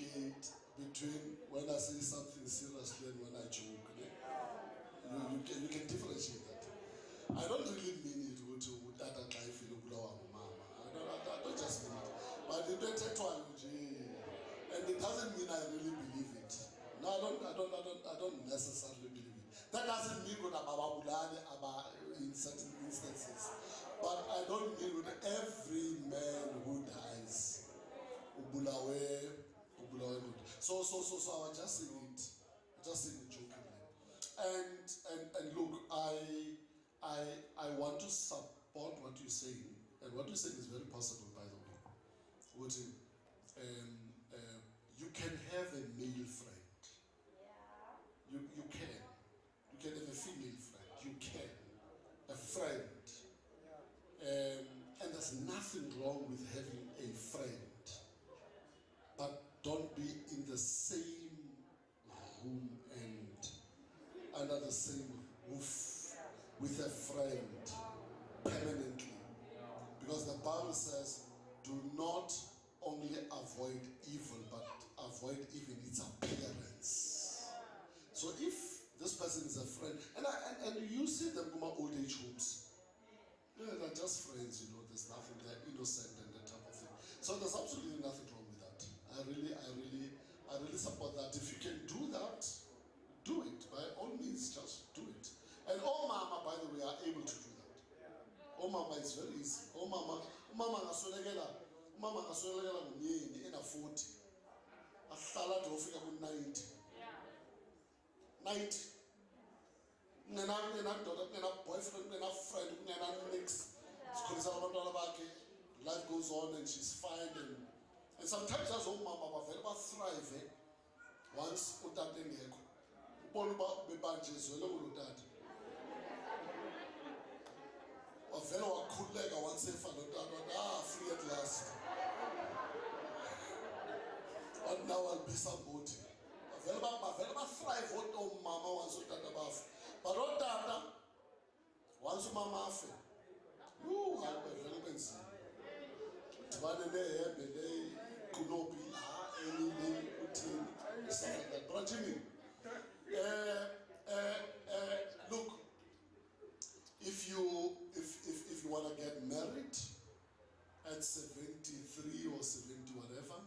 I don't really mean it to utata xa ifile ubulawa ngumama. I don't just mean it. But into ethethwayo nje, and it doesn't mean I really believe it. No, I don't necessarily believe it. That doesn't mean that ababulane in certain instances. But I don't mean that every man who dies ubulawe. So I was just saying it jokingly. And look, I want to support what you're saying, and what you're saying is very possible, by the way. You can have a male friend. You can have a female friend. You can a friend. And there's nothing wrong with having a friend. But don't be in the same room and under the same roof with a friend permanently. Because the Bible says, do not only avoid evil, but avoid even its appearance. So if this person is a friend, and you see them in my old age homes, they're just friends, there's nothing, they're innocent and that type of thing. So there's absolutely nothing wrong with that. I really support that. If you can do that, do it. By all means, just do it. And all mama, by the way, are able to do that. All mama is very easy. All mama ngasolekela ngumyeni ena 40. Ahlala de ufika ku 90. 90. Nena boyfriend, nena friend, nena mix. Life goes on and she's fine and sometimes as old mama very thrive once utate ngekho. Ubona uba bebanjezwele kulotata. Wavela wakhuleka once efa lotata, free at last. But now I'll be somebody. Wavela thrive what mama once utata bafa. But otata once mama afe. Ooh, I'm very busy. But Jimmy, look, if you want to get married at 73 or 70 whatever,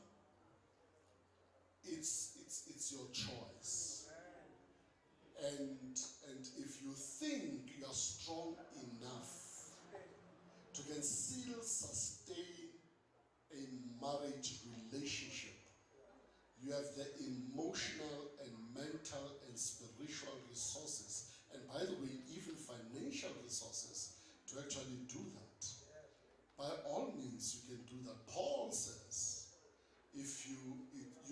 it's your choice. And if you think you are strong enough to can still sustain a marriage relationship, you have the emotional and mental and spiritual resources, and by the way, even financial resources to actually do that. By all means, you can do that. Paul says, if you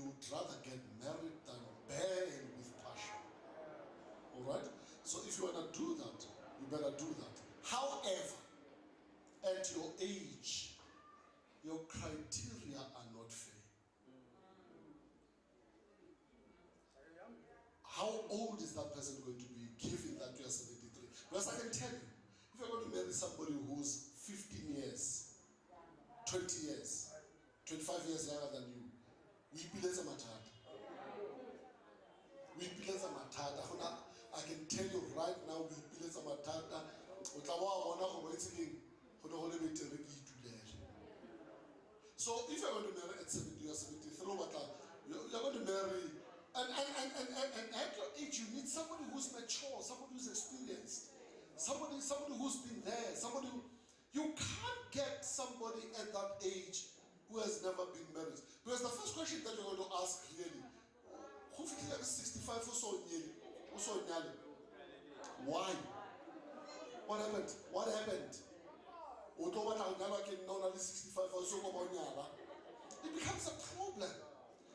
would rather get married than burn with passion. All right? So if you want to do that, you better do that. However, at your age, your criteria are not fair. How old is that person going to be given that you are 73? Because I can tell you, if you're going to marry somebody who's 15 years, 20 years, 25 years younger than you, we pileza matata. We pileza matata. I can tell you right now, we pileza matata. So if you're going to marry at 70 or 73, you're going to marry, and at your age you need somebody who's mature, somebody who's experienced, somebody who's been there, you can't get somebody at that age who has never been married. Because the first question that you're going to ask really, who is 65 or so? Why? What happened? What happened? It becomes a problem.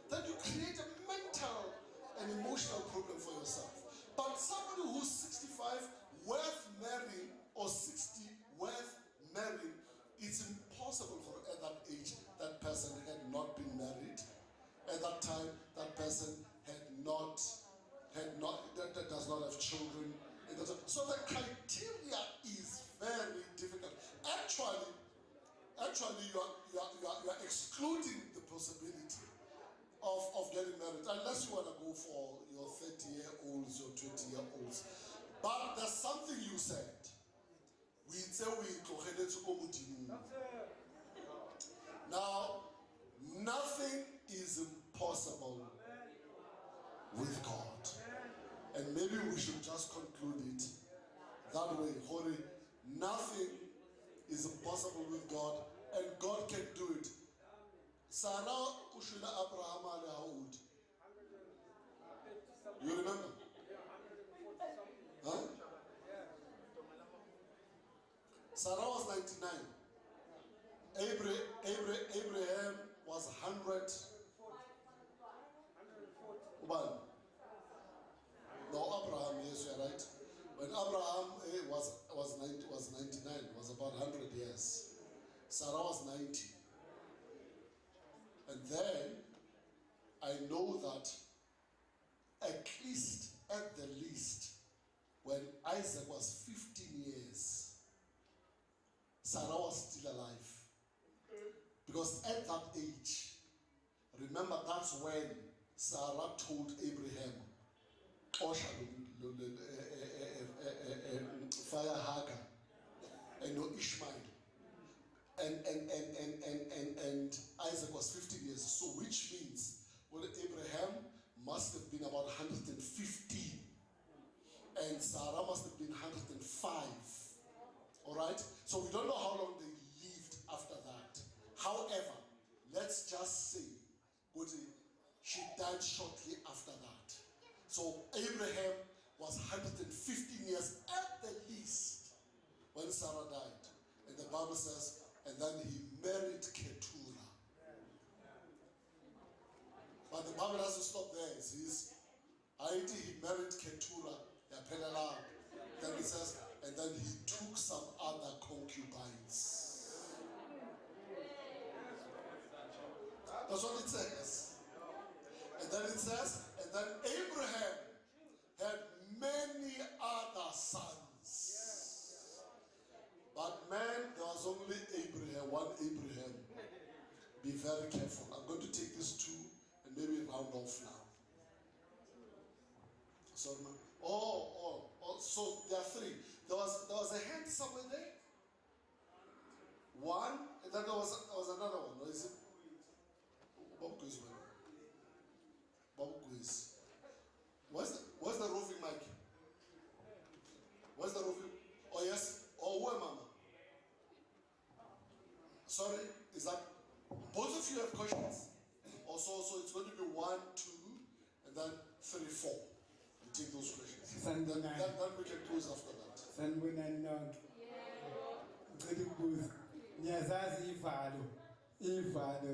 Then you create a mental and emotional problem for yourself. But somebody who's 65 worth marrying, or 60 worth marrying, it's impossible for at that age that person had not been married. At that time, that person that does not have children. So the criteria is very difficult. Actually, you are excluding the possibility of getting married, unless you want to go for your 30-year-olds, your 20-year-olds. But there's something you said. tseo o itlogeletse ko modimong. Now, nothing is impossible with God. And maybe we should just conclude it that way. Hori, nothing is impossible with God, and God can do it. Sarah ushula Abraham ali how old? You remember? Huh? Sarah was 99. Abraham was 100. One. No, Abraham, yes, you're right. When Abraham was 99, was about 100 years. Sarah was 90. And then I know that at the least, when Isaac was 15 years, Sarah was still alive. Because at that age, remember that's when Sarah told Abraham, fire Hagar and no Ishmael. And Isaac was 15 years. So which means, well, Abraham must have been about 150 and Sarah must have been 105. All right? So we don't know how long they lived after that. However, let's just say she died shortly after that. So Abraham was 115 years at the least when Sarah died. And the Bible says, and then he married Keturah. But the Bible doesn't stop there. It says, he married Keturah. Then it says, and then he took some other concubines. That's what it says. And then it says, and then Abraham had many other sons. But man, there was only Abraham, one Abraham. Be very careful. I'm going to take these two and maybe round off now. Sorry, man. So there are three. There was a hand somewhere there. One, and then there was another one. What is it? Bob Quiz one. Bob Quiz. Where's the roving mic? Where's the roving? Oh yes. Oh, where, Mama? Sorry, is that both of you have questions? Also, so it's going to be 1, 2, and then 3, 4. We take those questions. Then we can close after that.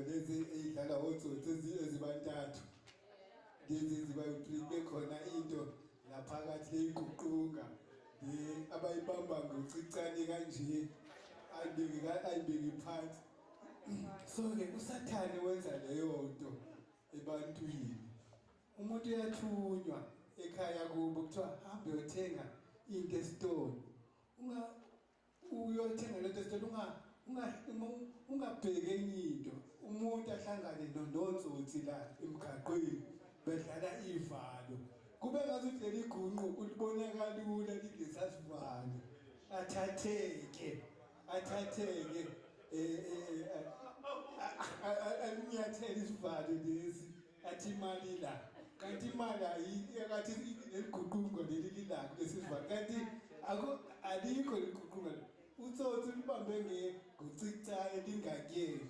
lezi ey'dlala otsotsi ezibantathu lezi zibayiphinde khona into laphakathi leyiguqunga abayibamba ngocicane kanje ayibeke phansi. So-ke usathane wenza leyo nto ebantwini. Umuntu uyathunywa ekhaya kubo kuthiwa hambe uyothenga into esitolo. Uyothenga lento esitolo ungabheki enye into. Umuntu ahlangane nonotsotsi la emgaqweni bedlala ivalo. Kube ngazuthi leli gunqu uliboneka lula lilisasivalo. Athatheke alinyathele isivalo lesi athi imali la. Kanti imali ayikathi leliguqungo leli lilakho lesivalo. Kanti alikho liguqungo. Utsotsi libambe ngocicane lingakuyeni.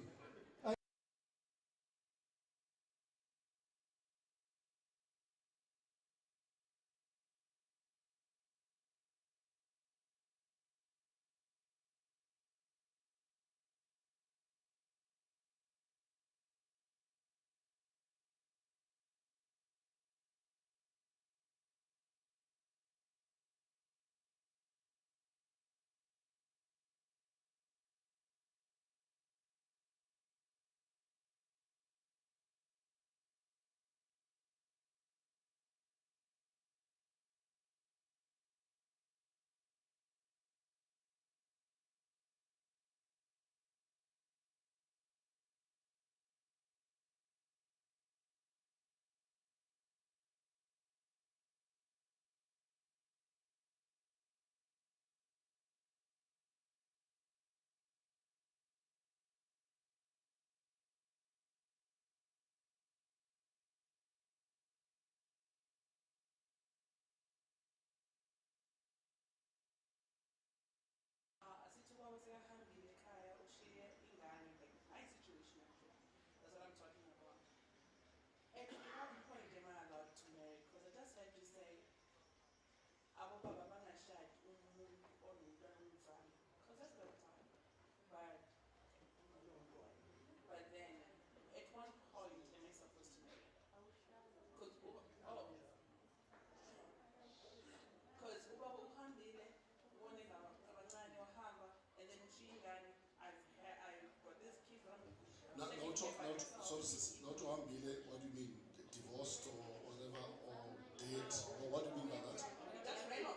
not to ambile, what do you mean? Divorced or whatever, or date, or what do you mean by that? Just ran off.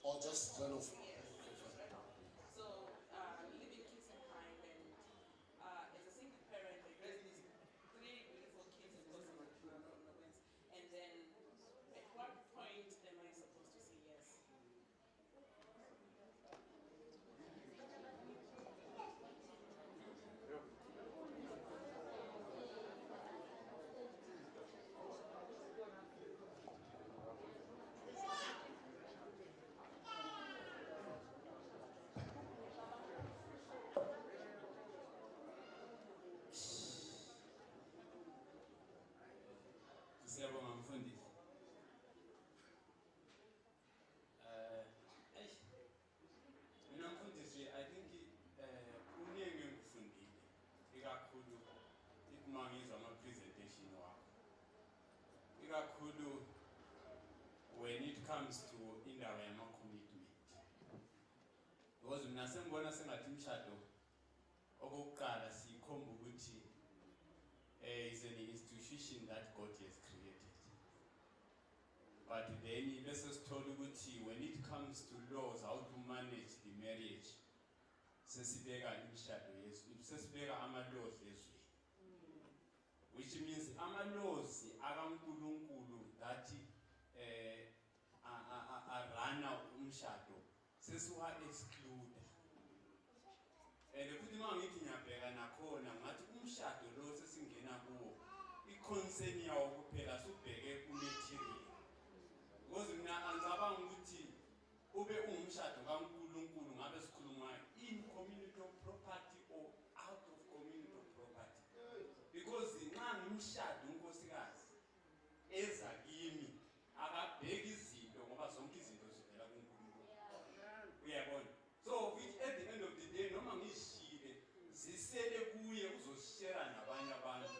Or just ran off? Yes. So, leaving kids behind, and as a single parent, I raised these 3 beautiful kids and got some from the West. And then, at what point am I supposed to say yes? Siyabonga mfundisi. Mina mfundisi, I think uningi engifundile ikakhulu uma ngizwa ama-presentation wakho. Ikakhulu when it comes to indaba yama-commitment. Because mina sengibona sengathi imshado okokuqala siyikhomba ukuthi is an institution that God has created. But then let's just tell you when it comes to laws, how to manage the marriage, sesibeka imishado yesu, sesibeka ama-laws yesu. Which means ama-laws akaNkulunkulu that arana umshado sesiwa-exclude. Futhi uma ngithi ngiyabheka nakhona ngathi umshado lo sesingena kuwo i-concern yawo kuphela subheke ku-material. Because mina angicabanga ukuthi ube ungumshado kaNkulunkulu ngabe sikhuluma in community of property or out of community of property. Because nxa ngimshado unkosikazi eza kimi akabheki izinto ngoba zonke izinto zivela kuNkulunkulu. Uyabona? So which at the end of the day noma ngishile zisele kuye uzosishare nabanye abantu.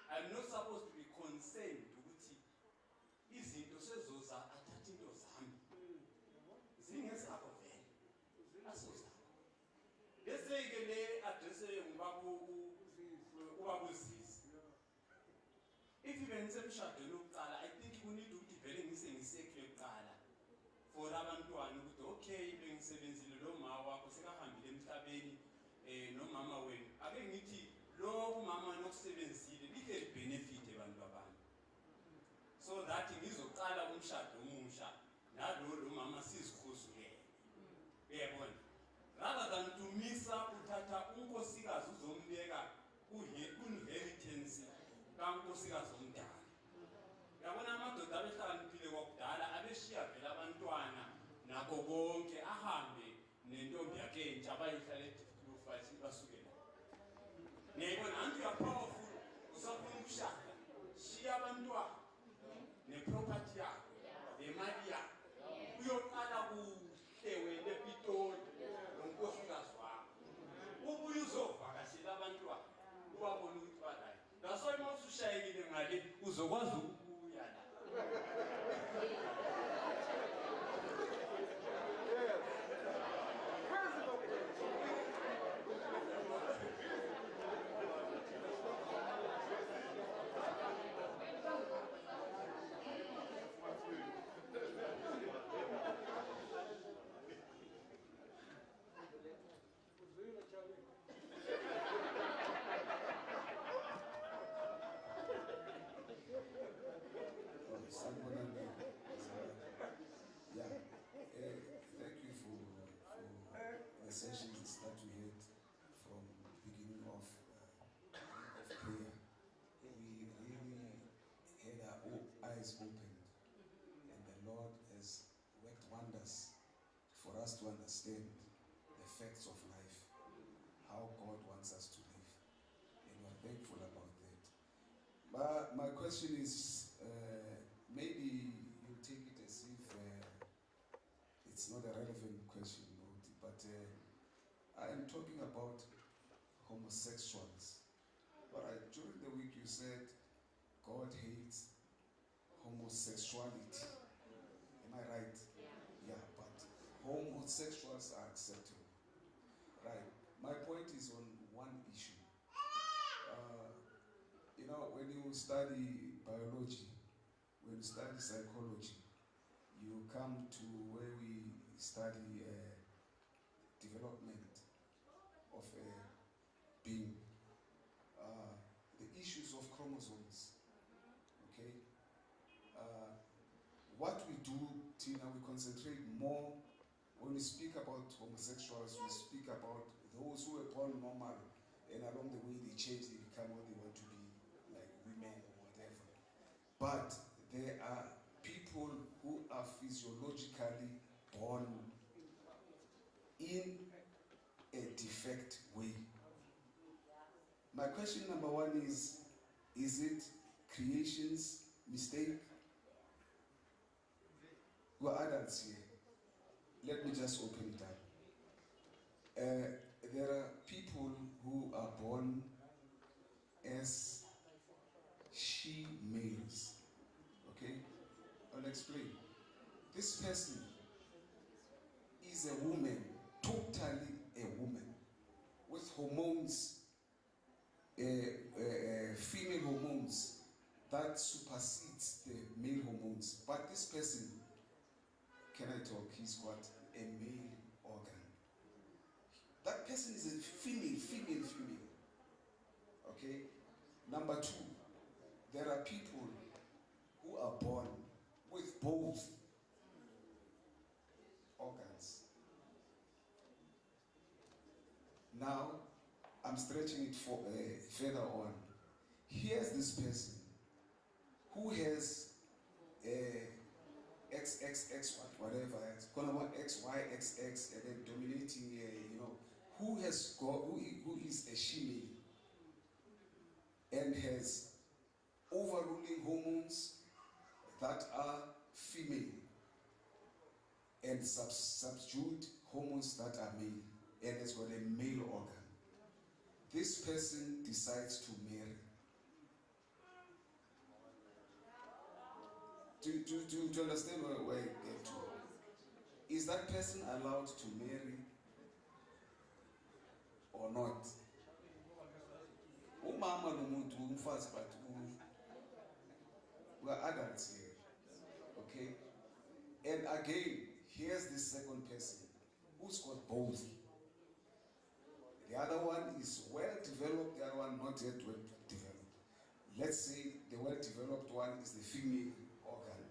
I'm not supposed to be concerned ukuthi izinto sezoza athatha into zami. Zingezakho vele. Asozakho. Bese ke le address ubabuzisi. If even semshadweni oqala, I think we need to develop ngisekhle kuqala. For abantwana ukuthi okay bengisebenzile lo mama wakho sekahambile emhlabeni nomama wenu ake ngithi lo umama nokusebenzile like benefit abantu abantu so that ngizoqala umshado omusha nalo mama sizikhuzulele uyabona rather than to misa uthatha unkosikazi uzombeka ku-inheritance kankosikazi omdala. Yabona amadoda abehlakaniphile kwakudala abeshiya vele abantwana nakho konke ahambe nentombi yakhe entsha abayohlala edifulufathi basuke la. Ngiyayibona anti uya-powerful usafuna ukushada shiya abantwana neproperty yakho nemali yakho uyoqala kuhle wena ePitoli nonkosikazi wakho ubuye uzovakashela abantwana ubabona ukuthi balayo. That's why uma usushayekile ngale uzokwazi ukubuya la. Thank you for the sessions that we had from the beginning of prayer. We really had our eyes opened, and the Lord has worked wonders for us to understand the facts of life, how God wants us to live, and we are thankful about that. But my question is, maybe you take it as if it's not a relevant question, but I am talking about homosexuals. But during the week you said God hates homosexuality. Am I right? Yeah, but homosexuals are acceptable. Right. My point is on one issue. You know, when you study biology, when you study psychology, you come to where we study development of a being. The issues of chromosomes, okay? What we do, Tina, we concentrate more, when we speak about homosexuals, we speak about those who were born normal, and along the way they change, they become what they want to be, like women or whatever. But there are people who are physiologically born in a defect way. My question number one is it creation's mistake? We're adults here. Let me just open it up. There are people who are born as she-males. Okay? I'll explain. This person is a woman, totally a woman, with hormones, female hormones that supersedes the male hormones. But this person, can I talk? He's got a male organ. That person is a female. Okay? Number two, there are people who are born with both organs. Now, I'm stretching it for further on. Here's this person who has XXX whatever, it's gonna want XYXX, and then dominating, who has got who is a she-male and has overruling hormones that are female and subdued hormones that are male, and has got a male organ. This person decides to marry. Do you understand where I get to? Is that person allowed to marry or not? Umama nomuntu umfazi, but we're adults here. Okay? And again, here's the second person who's got both. The other one is well developed, the other one not yet well developed. Let's say the well developed one is the female organ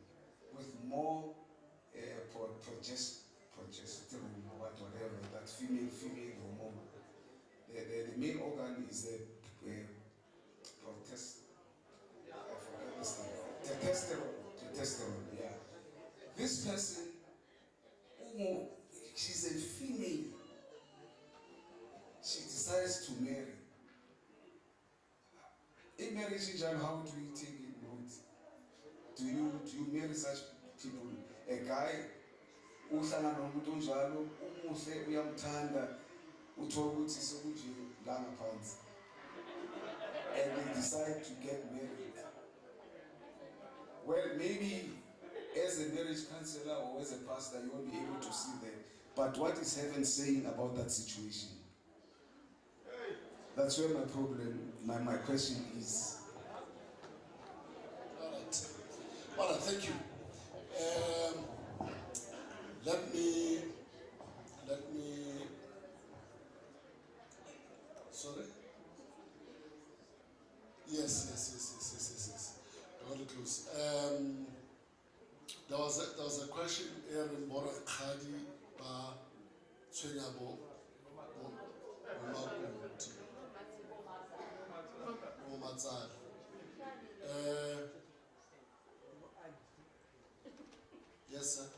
with more progesterone or whatever, that female hormone. The male organ is the testosterone, yeah. This person, she's a female. She decides to marry. In marriage, how do you take it, Ruth? Do you marry such people? A guy uhlangana nomuntu onjalo, umuhle uyamthanda, uthola ukuthi sekuje la ngaphansi, and they decide to get married. Well, maybe as a marriage counselor or as a pastor, you won't be able to see that. But what is heaven saying about that situation? That's where my problem, my question is. All right, thank you. Let me, sorry? Yes. Very close. There was a question here in Bora Khadi, Chengabo, yes, sir.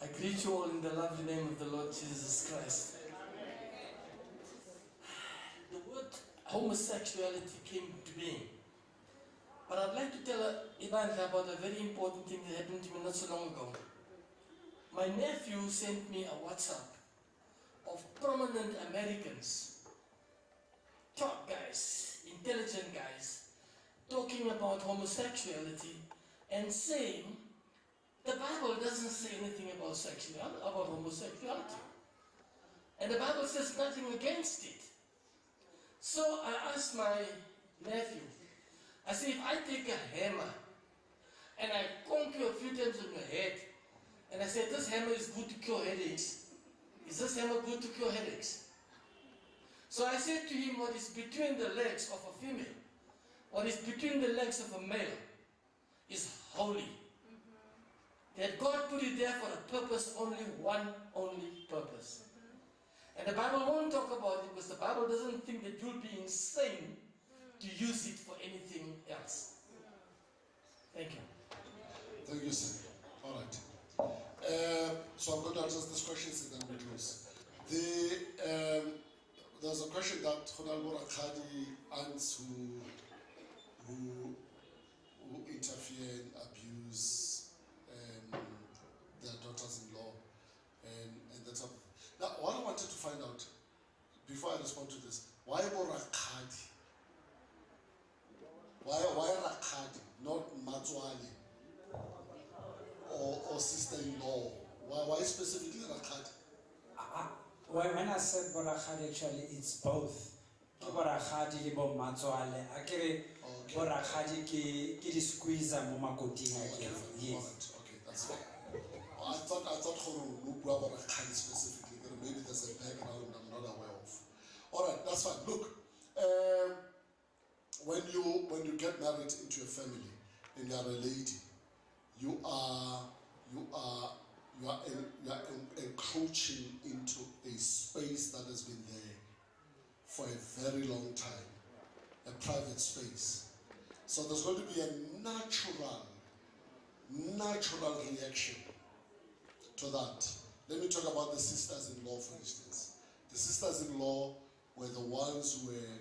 I greet you all in the lovely name of the Lord Jesus Christ. The word homosexuality came to being. But I'd like to tell Ibandla about a very important thing that happened to me not so long ago. My nephew sent me a WhatsApp of prominent Americans, top guys, intelligent guys, talking about homosexuality and saying the Bible doesn't say anything about homosexuality. And the Bible says nothing against it. So I asked my nephew, I said, if I take a hammer and I conk you a few times on your head, and I said, this hammer is good to cure headaches. Is this hammer good to cure headaches? So I said to him, what is between the legs of a female, what is between the legs of a male, is holy. That God put it there for a purpose, only one only purpose. And the Bible won't talk about it because the Bible doesn't think that you'll be insane to use it for anything else. Thank you. Thank you, sir. All right. So I'm going to answer this question and then we close. There's a question that Honorable Rakhadi aunts who interfere and abuse their daughters-in-law and that sort of. Now, what I wanted to find out before I respond to this, why Rakhadi? Why Rakhadi, not Matswali or sister-in-law? Why specifically Rakhadi? When I said Borakhadi, actually it's both. Ke Borakhadi le bo Matswale. Akere Borakhadi ke di squeezer mo makoting akere. Yes. Okay, that's fine. I thought Borakhadi specifically. Maybe there's a background I'm not aware of. All right, that's fine. Look, when you get married into a family and you are a lady, you are encroaching into a space that has been there for a very long time, a private space. So there's going to be a natural reaction to that. Let me talk about the sisters-in-law, for instance. The sisters-in-law were the ones who were,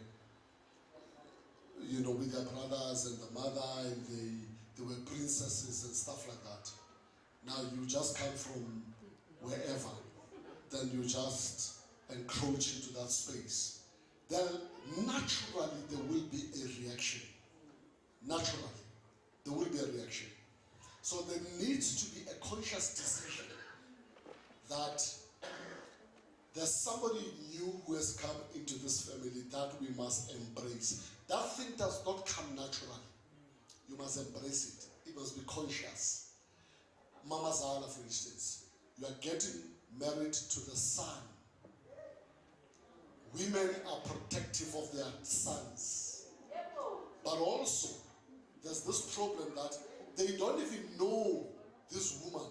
with their brothers and the mother, and they were princesses and stuff like that. Now you just come from wherever, then you just encroach into that space. Then naturally there will be a reaction. Naturally, there will be a reaction. So there needs to be a conscious decision that there's somebody new who has come into this family that we must embrace. That thing does not come naturally. You must embrace it. It must be conscious. Mama Zala, for instance, you are getting married to the son. Women are protective of their sons. But also, there's this problem that they don't even know this woman.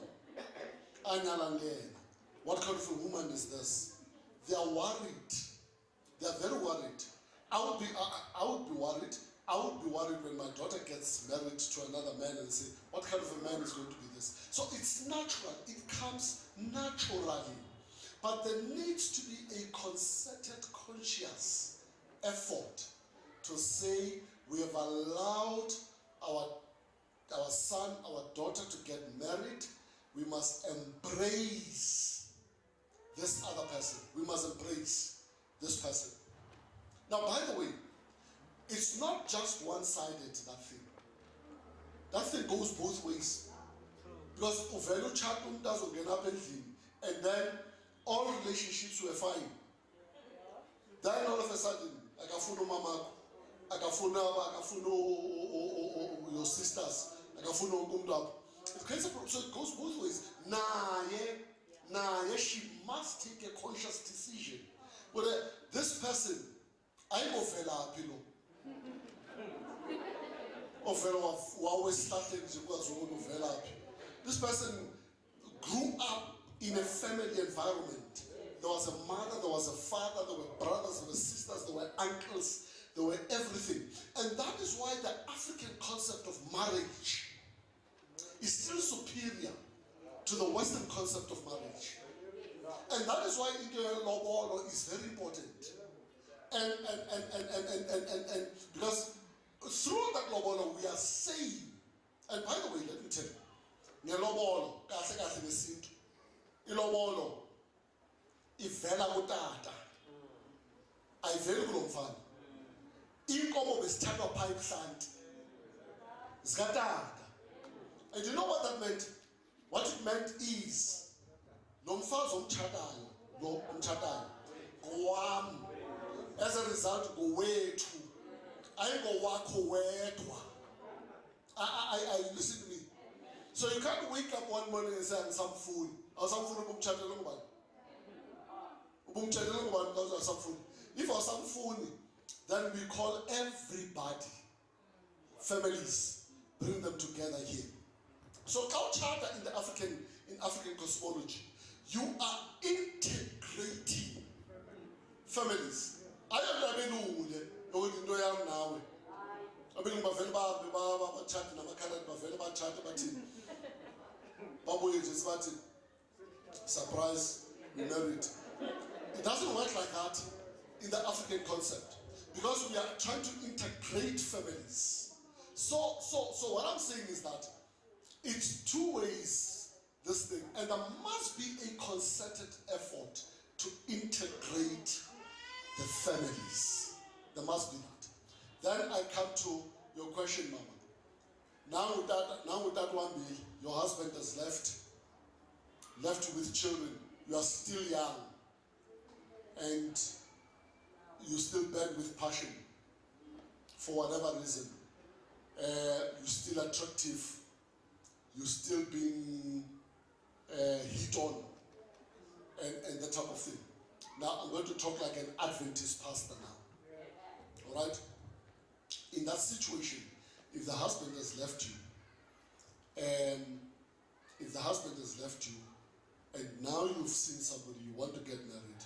What kind of a woman is this? They are worried. They are very worried. I would be worried. I would be worried when my daughter gets married to another man and say, what kind of a man is going to be this? So it's natural. It comes naturally. But there needs to be a concerted, conscious effort to say we have allowed our son, our daughter to get married. We must embrace this other person. We must embrace this person. Now, by the way, it's not just one-sided, that thing. That thing goes both ways. Because uvelo chat doesn't get up anything, and then all relationships were fine. Then all of a sudden, akafuna mama, akafuna your sisters, akafuna ukumdab. It creates a problem. So it goes both ways. She must take a conscious decision. Whether this person, I go fella apilo. This person grew up in a family environment. There was a mother, there was a father, there were brothers, there were sisters, there were uncles, there were everything. And that is why the African concept of marriage is still superior to the Western concept of marriage. And that is why Indian law is very important. And because through that law we are saying, and by the way, let me tell you, ilobolo ivela kutata ayiveli kulo mfana inkomo besithathwa phaa ebuhlanti zikatata. And you know what that meant? What it meant is lo mfazi omtshatayo ngowam. As a result, ngowethu. Ayingowakho wedwa. I listen to me. So you can't wake up one morning and say, I'm some fool. Or some fool ubumtshatela ngubani. Ubumtshatela ngubani because some fool. If you're some fool, then we call everybody, families, bring them together here. So culture in African cosmology, you are integrating families. I am not surprise, we married. It doesn't work like that in the African concept because we are trying to integrate families. So what I'm saying is that it's two ways, this thing, and there must be a concerted effort to integrate the families. There must be that. Then I come to your question, Mama. Now with that one bill, your husband has left you with children. You are still young, and you still burn with passion for whatever reason. You're still attractive. You're still being hit on, and that type of thing. Now I'm going to talk like an Adventist pastor now. All right? In that situation, if the husband has left you, and now you've seen somebody, you want to get married,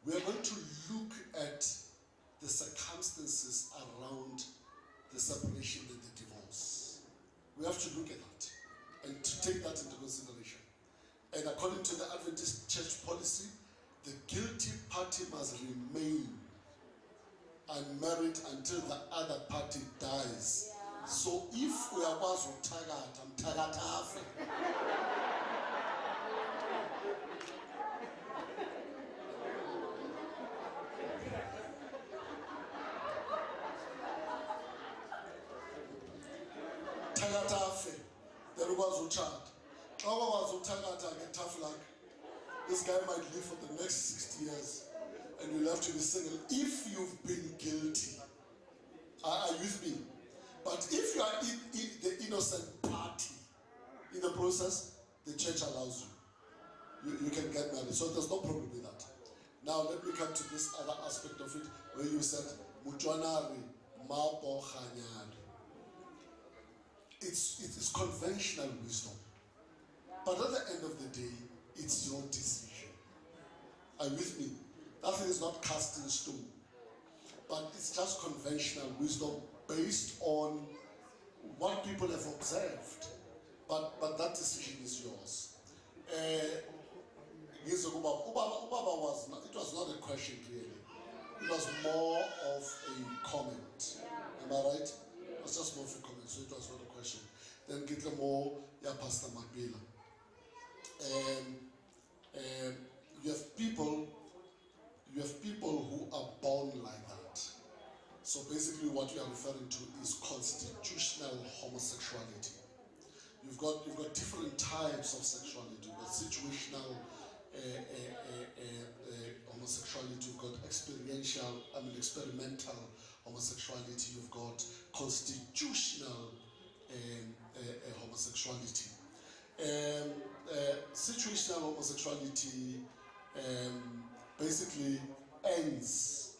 we are going to look at the circumstances around the separation and the divorce. We have to look at that and to take that into consideration. And according to the Adventist church policy, the guilty party must remain unmarried until the other party dies. So if we are going to tagatafe. Tagatafe, then we was to get tough luck. This guy might live for the next 60 years and you'll have to be single if you've been guilty. Are you with me? But if you are the innocent party in the process, the church allows you. You can get married. So there's no problem with that. Now let me come to this other aspect of it where you said, Mutwanari Mapo Khanyari. It is conventional wisdom. But at the end of the day, it's your decision. Are you with me? Nothing is not cast in stone. But it's just conventional wisdom based on what people have observed. But that decision is yours. It was not a question really. It was more of a comment. Am I right? It was just more of a comment, so it was not a question. Then get the more, yeah, Pastor Makbela. You have people who are born like that. So basically what you are referring to is constitutional homosexuality. You've got different types of sexuality. You've got situational homosexuality, you've got experimental homosexuality, you've got constitutional homosexuality. Situational homosexuality basically ends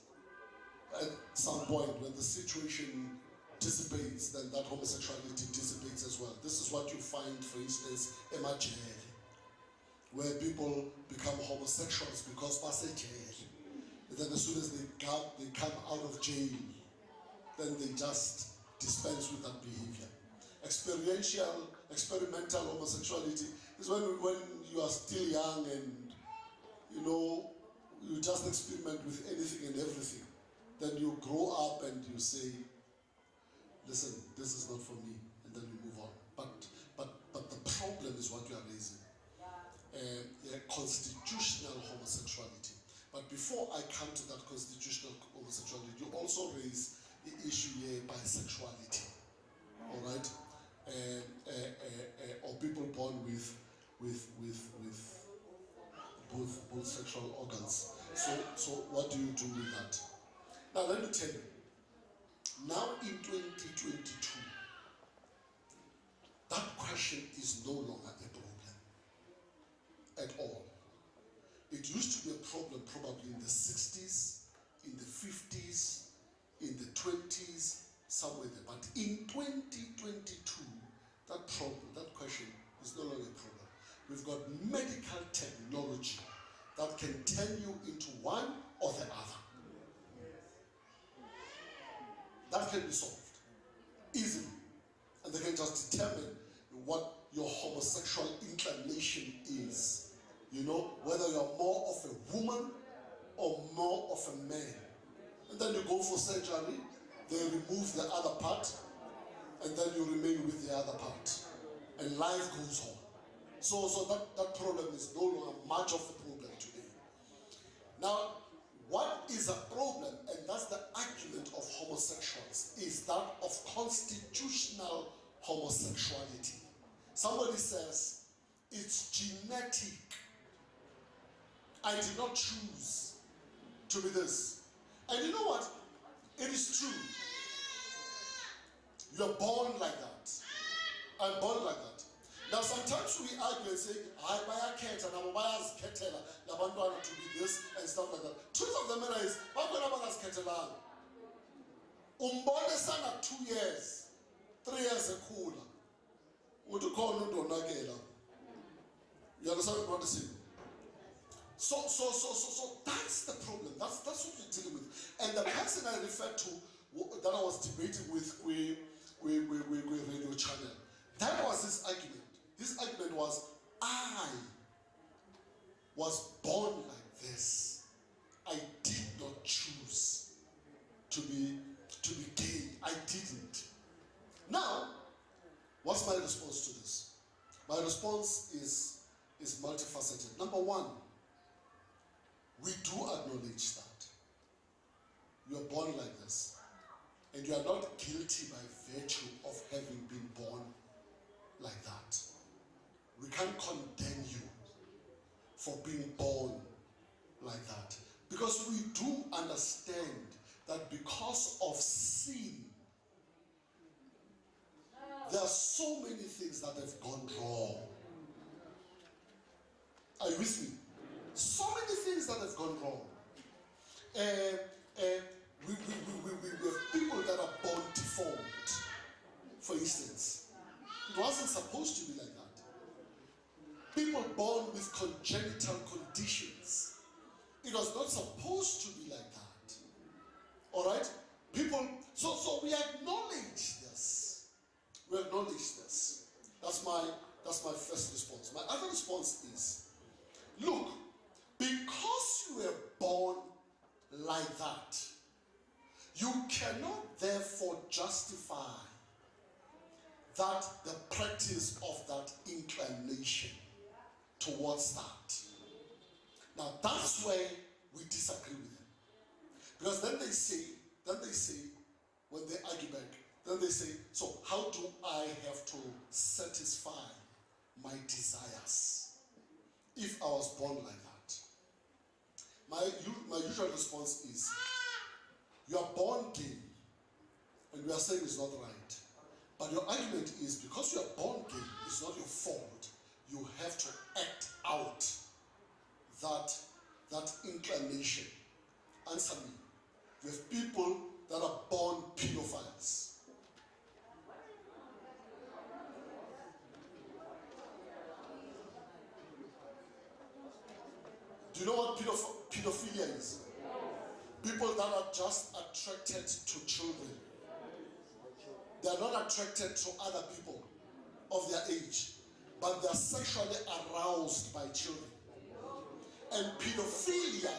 at some point when the situation dissipates, then that homosexuality dissipates as well. This is what you find, for instance, emajele, where people become homosexuals because base jail. And then as soon as they come out of jail, then they just dispense with that behavior. Experimental homosexuality is when you are still young and you just experiment with anything and everything. Then you grow up and you say, listen, this is not for me, and then you move on. But the problem is what you are raising. Constitutional homosexuality. But before I come to that constitutional homosexuality, you also raise the issue here bisexuality. All right? Or people born with both sexual organs. So what do you do with that? Now let me tell you. Now in 2022, that question is no longer a problem at all. It used to be a problem probably in the 60s, in the 50s, in the 20s, somewhere there. But in 2022, that question is no longer a problem. We've got medical technology that can turn you into one or the other. That can be solved easily. And they can just determine what your homosexual inclination is. You know, whether you're more of a woman or more of a man. And then you go for surgery, they remove the other part, and then you remain with the other part. And life goes on. So that problem is no longer much of a problem today. Now, what is a problem, and that's the argument of homosexuals, is that of constitutional homosexuality. Somebody says, it's genetic. I did not choose to be this. And you know what? It is true. You're born like that. I'm born like that. Now sometimes we argue and say, I buy a cat and I'm buyer's ketela, to be this and stuff like that. Truth of the matter is, I'm going to buy a ketela. Umbone sana 2 years, 3 years a cooler. What do you call it? You understand what I'm saying? So that's the problem. That's what we're dealing with. And the person I referred to that I was debating with Radio Channel, that was his argument. His argument was, I was born like this. I did not choose to be gay. I didn't. Now, what's my response to this? My response is multifaceted. Number one, we do acknowledge that you are born like this, and you are not guilty by virtue of having been born like that. We can't condemn you for being born like that, because we do understand that because of sin, there are so many things that have gone wrong. Are you with me? So many things that have gone wrong. We have people that are born deformed, for instance. It wasn't supposed to be like that. People born with congenital conditions. It was not supposed to be like that. All right? People, so we acknowledge this. We acknowledge this. That's my first response. My other response is, look, because you were born like that, you cannot therefore justify that the practice of that inclination towards that. Now that's where we disagree with them. Because then they say, when they argue back, then they say, so how do I have to satisfy my desires if I was born like that? My usual response is, you are born gay, and we are saying it's not right. But your argument is, because you are born gay, it's not your fault. You have to act out that inclination. Answer me. You have people that are born pedophiles. Do you know what pedophilia is? People that are just attracted to children. They are not attracted to other people of their age, but they are sexually aroused by children. And pedophilia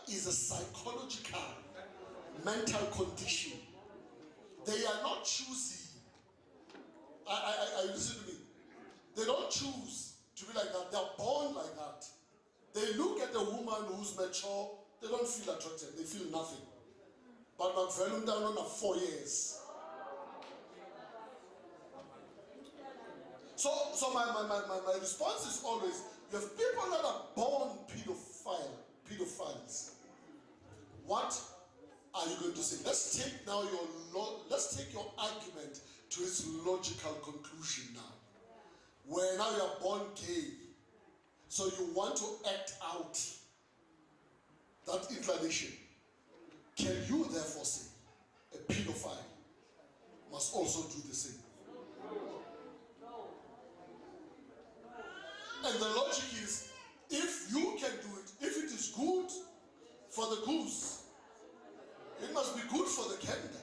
is a psychological, mental condition. They are not choosy. I listen to me. They don't choose to be like that. They are born like that. They look at a woman who's mature, they don't feel attracted, they feel nothing. But McVellum down on 4 years. So my response is always, you have people that are born pedophiles, pedophiles, what are you going to say? Let's take now let's take your argument to its logical conclusion now. Where now you are born gay, so you want to act out that inclination. Can you therefore say a pedophile must also do the same? And the logic is, if you can do it, if it is good for the goose, it must be good for the gander.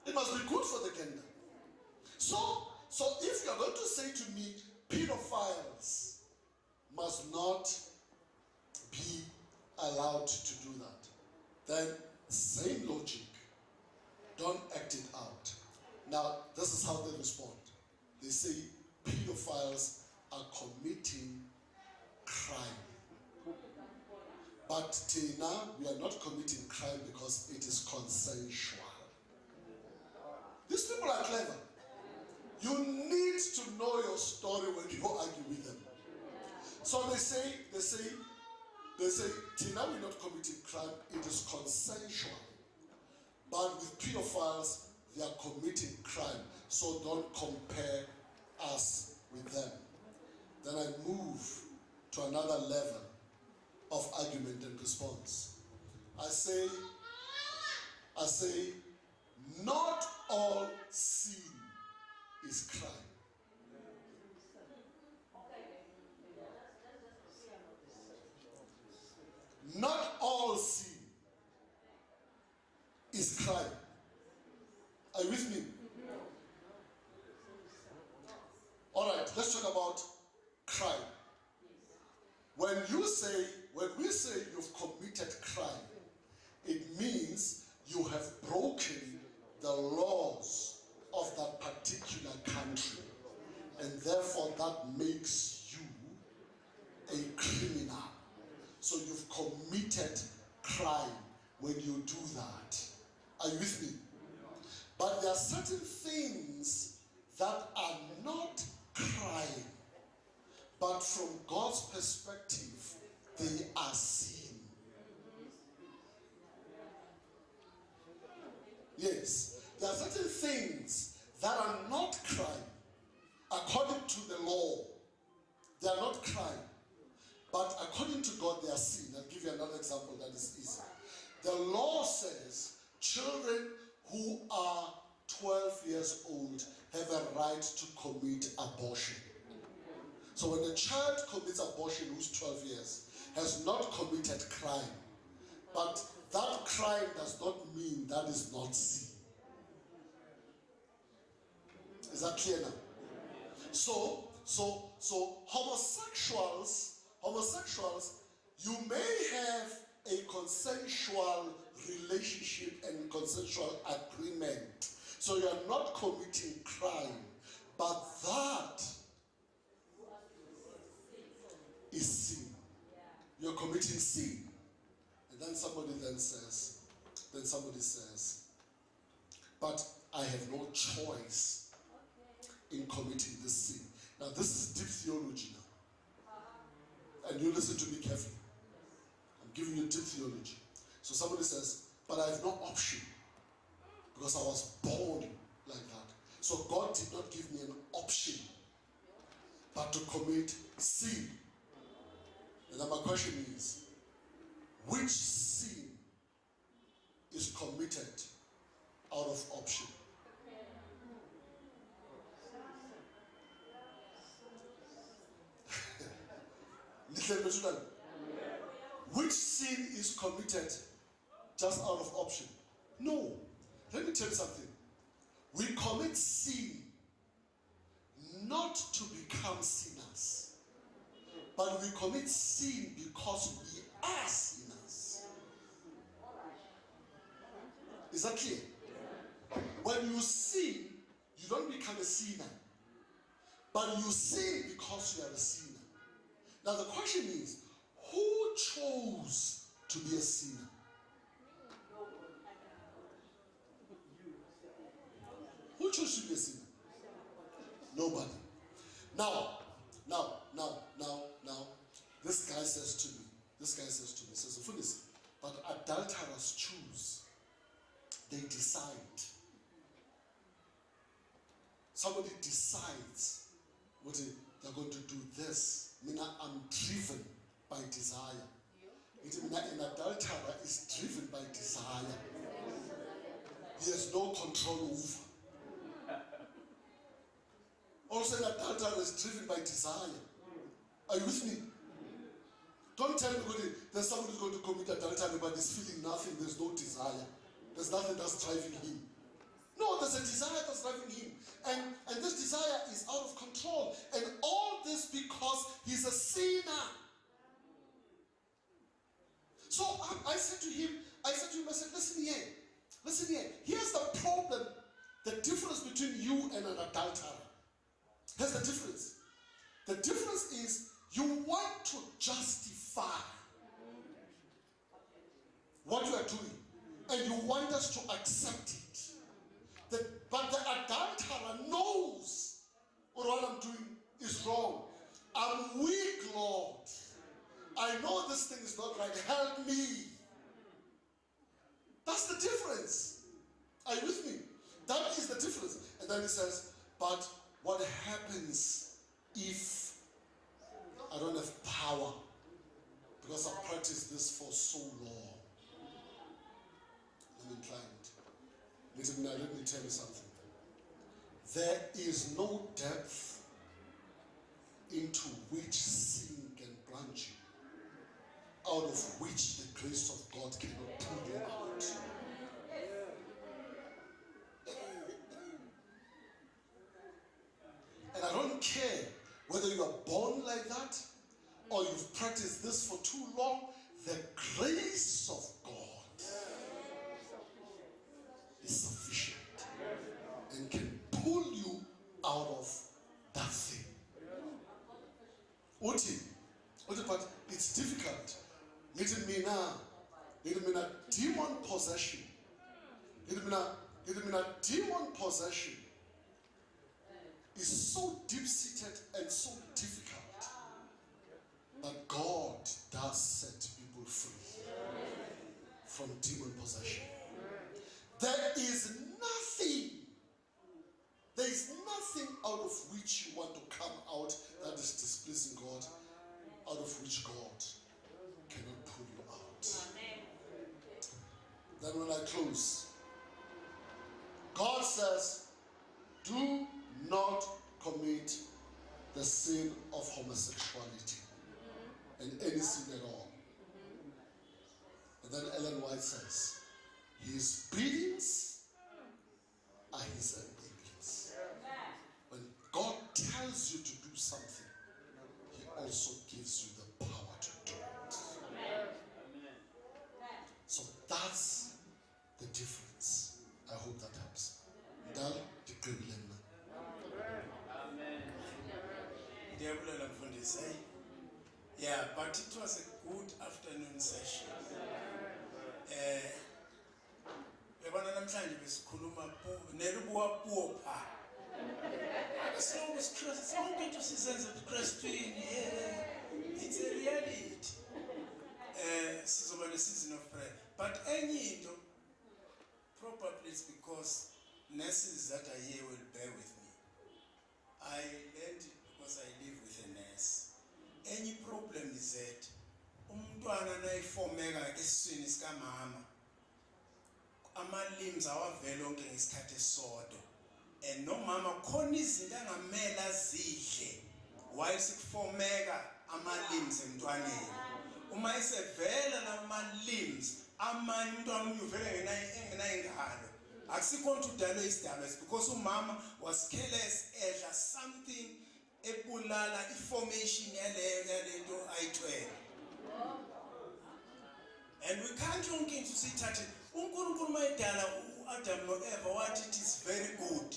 It must be good for the gander. So if you're going to say to me, pedophiles must not be allowed to do that, then same logic, don't act it out. Now, this is how they respond. They say pedophiles are committing crime. But Tina, we are not committing crime because it is consensual. These people are clever. You need to know your story when you argue with them. So they say, Tina, we're not committing crime, it is consensual. But with pedophiles, they are committing crime. So don't compare us with them. Then I move to another level of argument and response. I say, not all sin is crime. Not all sin is crime. Are you with me? All right, let's talk about crime. When we say you've committed crime, it means you have broken the laws of that particular country, and therefore that makes you a criminal. So you've committed crime when you do that. Are you with me? But there are certain things that are not crime, but from God's perspective, they are sin. Yes, there are certain things that are not crime. According to the law, they are not crime. But according to God, they are sin. I'll give you another example that is easy. The law says children who are 12 years old have a right to commit abortion. So when a child commits abortion who's 12 years, has not committed crime. But that crime does not mean that is not sin. Is that clear now? So homosexuals, you may have a consensual relationship and consensual agreement. So you are not committing crime, but that is sin. You're committing sin. And then somebody says, but I have no choice in committing this sin. Now this is deep theology now. And you listen to me carefully. I'm giving you deep theology. So somebody says, but I have no option because I was born like that. So God did not give me an option but to commit sin. And then my question is, which sin is committed out of option? Which sin is committed just out of option? No. Let me tell you something. We commit sin not to become sinners, but we commit sin because we are sinners. Is that clear? When you sin, you don't become a sinner, but you sin because you are a sinner. Now the question is, who chose to be a sinner? Who chose to be a sinner? Nobody. Now, this guy says to me, This guy says to me, says, "Funis, but adulterers choose. They decide. Somebody decides what they're going to do this. I'm driven by desire. An adulterer is driven by desire. He has no control over. Also, an adulterer is driven by desire. Are you with me? Don't tell me there's somebody who's going to commit adultery but is feeling nothing, there's no desire. There's nothing that's driving him. No, there's a desire that's driving him. And this desire is out of control. And all this because he's a sinner. So I said to him, I said, listen here. Here's the problem, the difference between you and an adulterer. Here's the difference. The difference is you want to justify what you are doing, and you want us to accept it. But the adulterer knows what I'm doing is wrong. I'm weak, Lord. I know this thing is not right. Help me. That's the difference. Are you with me? That is the difference. And then he says, but what happens if I don't have power? Because I've practiced this for so long. I'm inclined. Let me tell you something. There is no depth into which sin can plunge you, out of which the grace of God cannot pull you out. And I don't care whether you are born like that or you've practiced this for too long, the grace of God is sufficient and can pull you out of that thing. Uti, but it's difficult. Little me now, demon possession. Demon possession is so deep-seated and so difficult. But God does set people free from demon possession. There is nothing out of which you want to come out that is displeasing God, out of which God cannot pull you out. Then when I close, God says, do not commit the sin of homosexuality and any sin at all. And then Ellen White says, his beatings are his enabling. When God tells you to do something, he also gives you the power to do it. So that's the difference. I hope that helps. Amen. Yeah, but it was a good afternoon session. It's a reality. Season of prayer. But any probably it's because nurses that are here will bear with me. I learned it because I live with a nurse. Any problem is that umntwana nayifomeka esiswini sikamama ama-limbs awavele onke ngesikhathi esisodwa, and nomama khona izinto angamele azidle while sikufomeka ama-limbs emntwaneni. Uma isevela la ama-limbs amanye umntwana omunye uvele engenayingalo, akusikhona ukuthi udalwe isidalwa, because umama was careless, edla something ebulala i-formation yalento ayithwele. And we can't look into sithathe uNkulunkulu mayidala uAdam noEva wathi it is very good.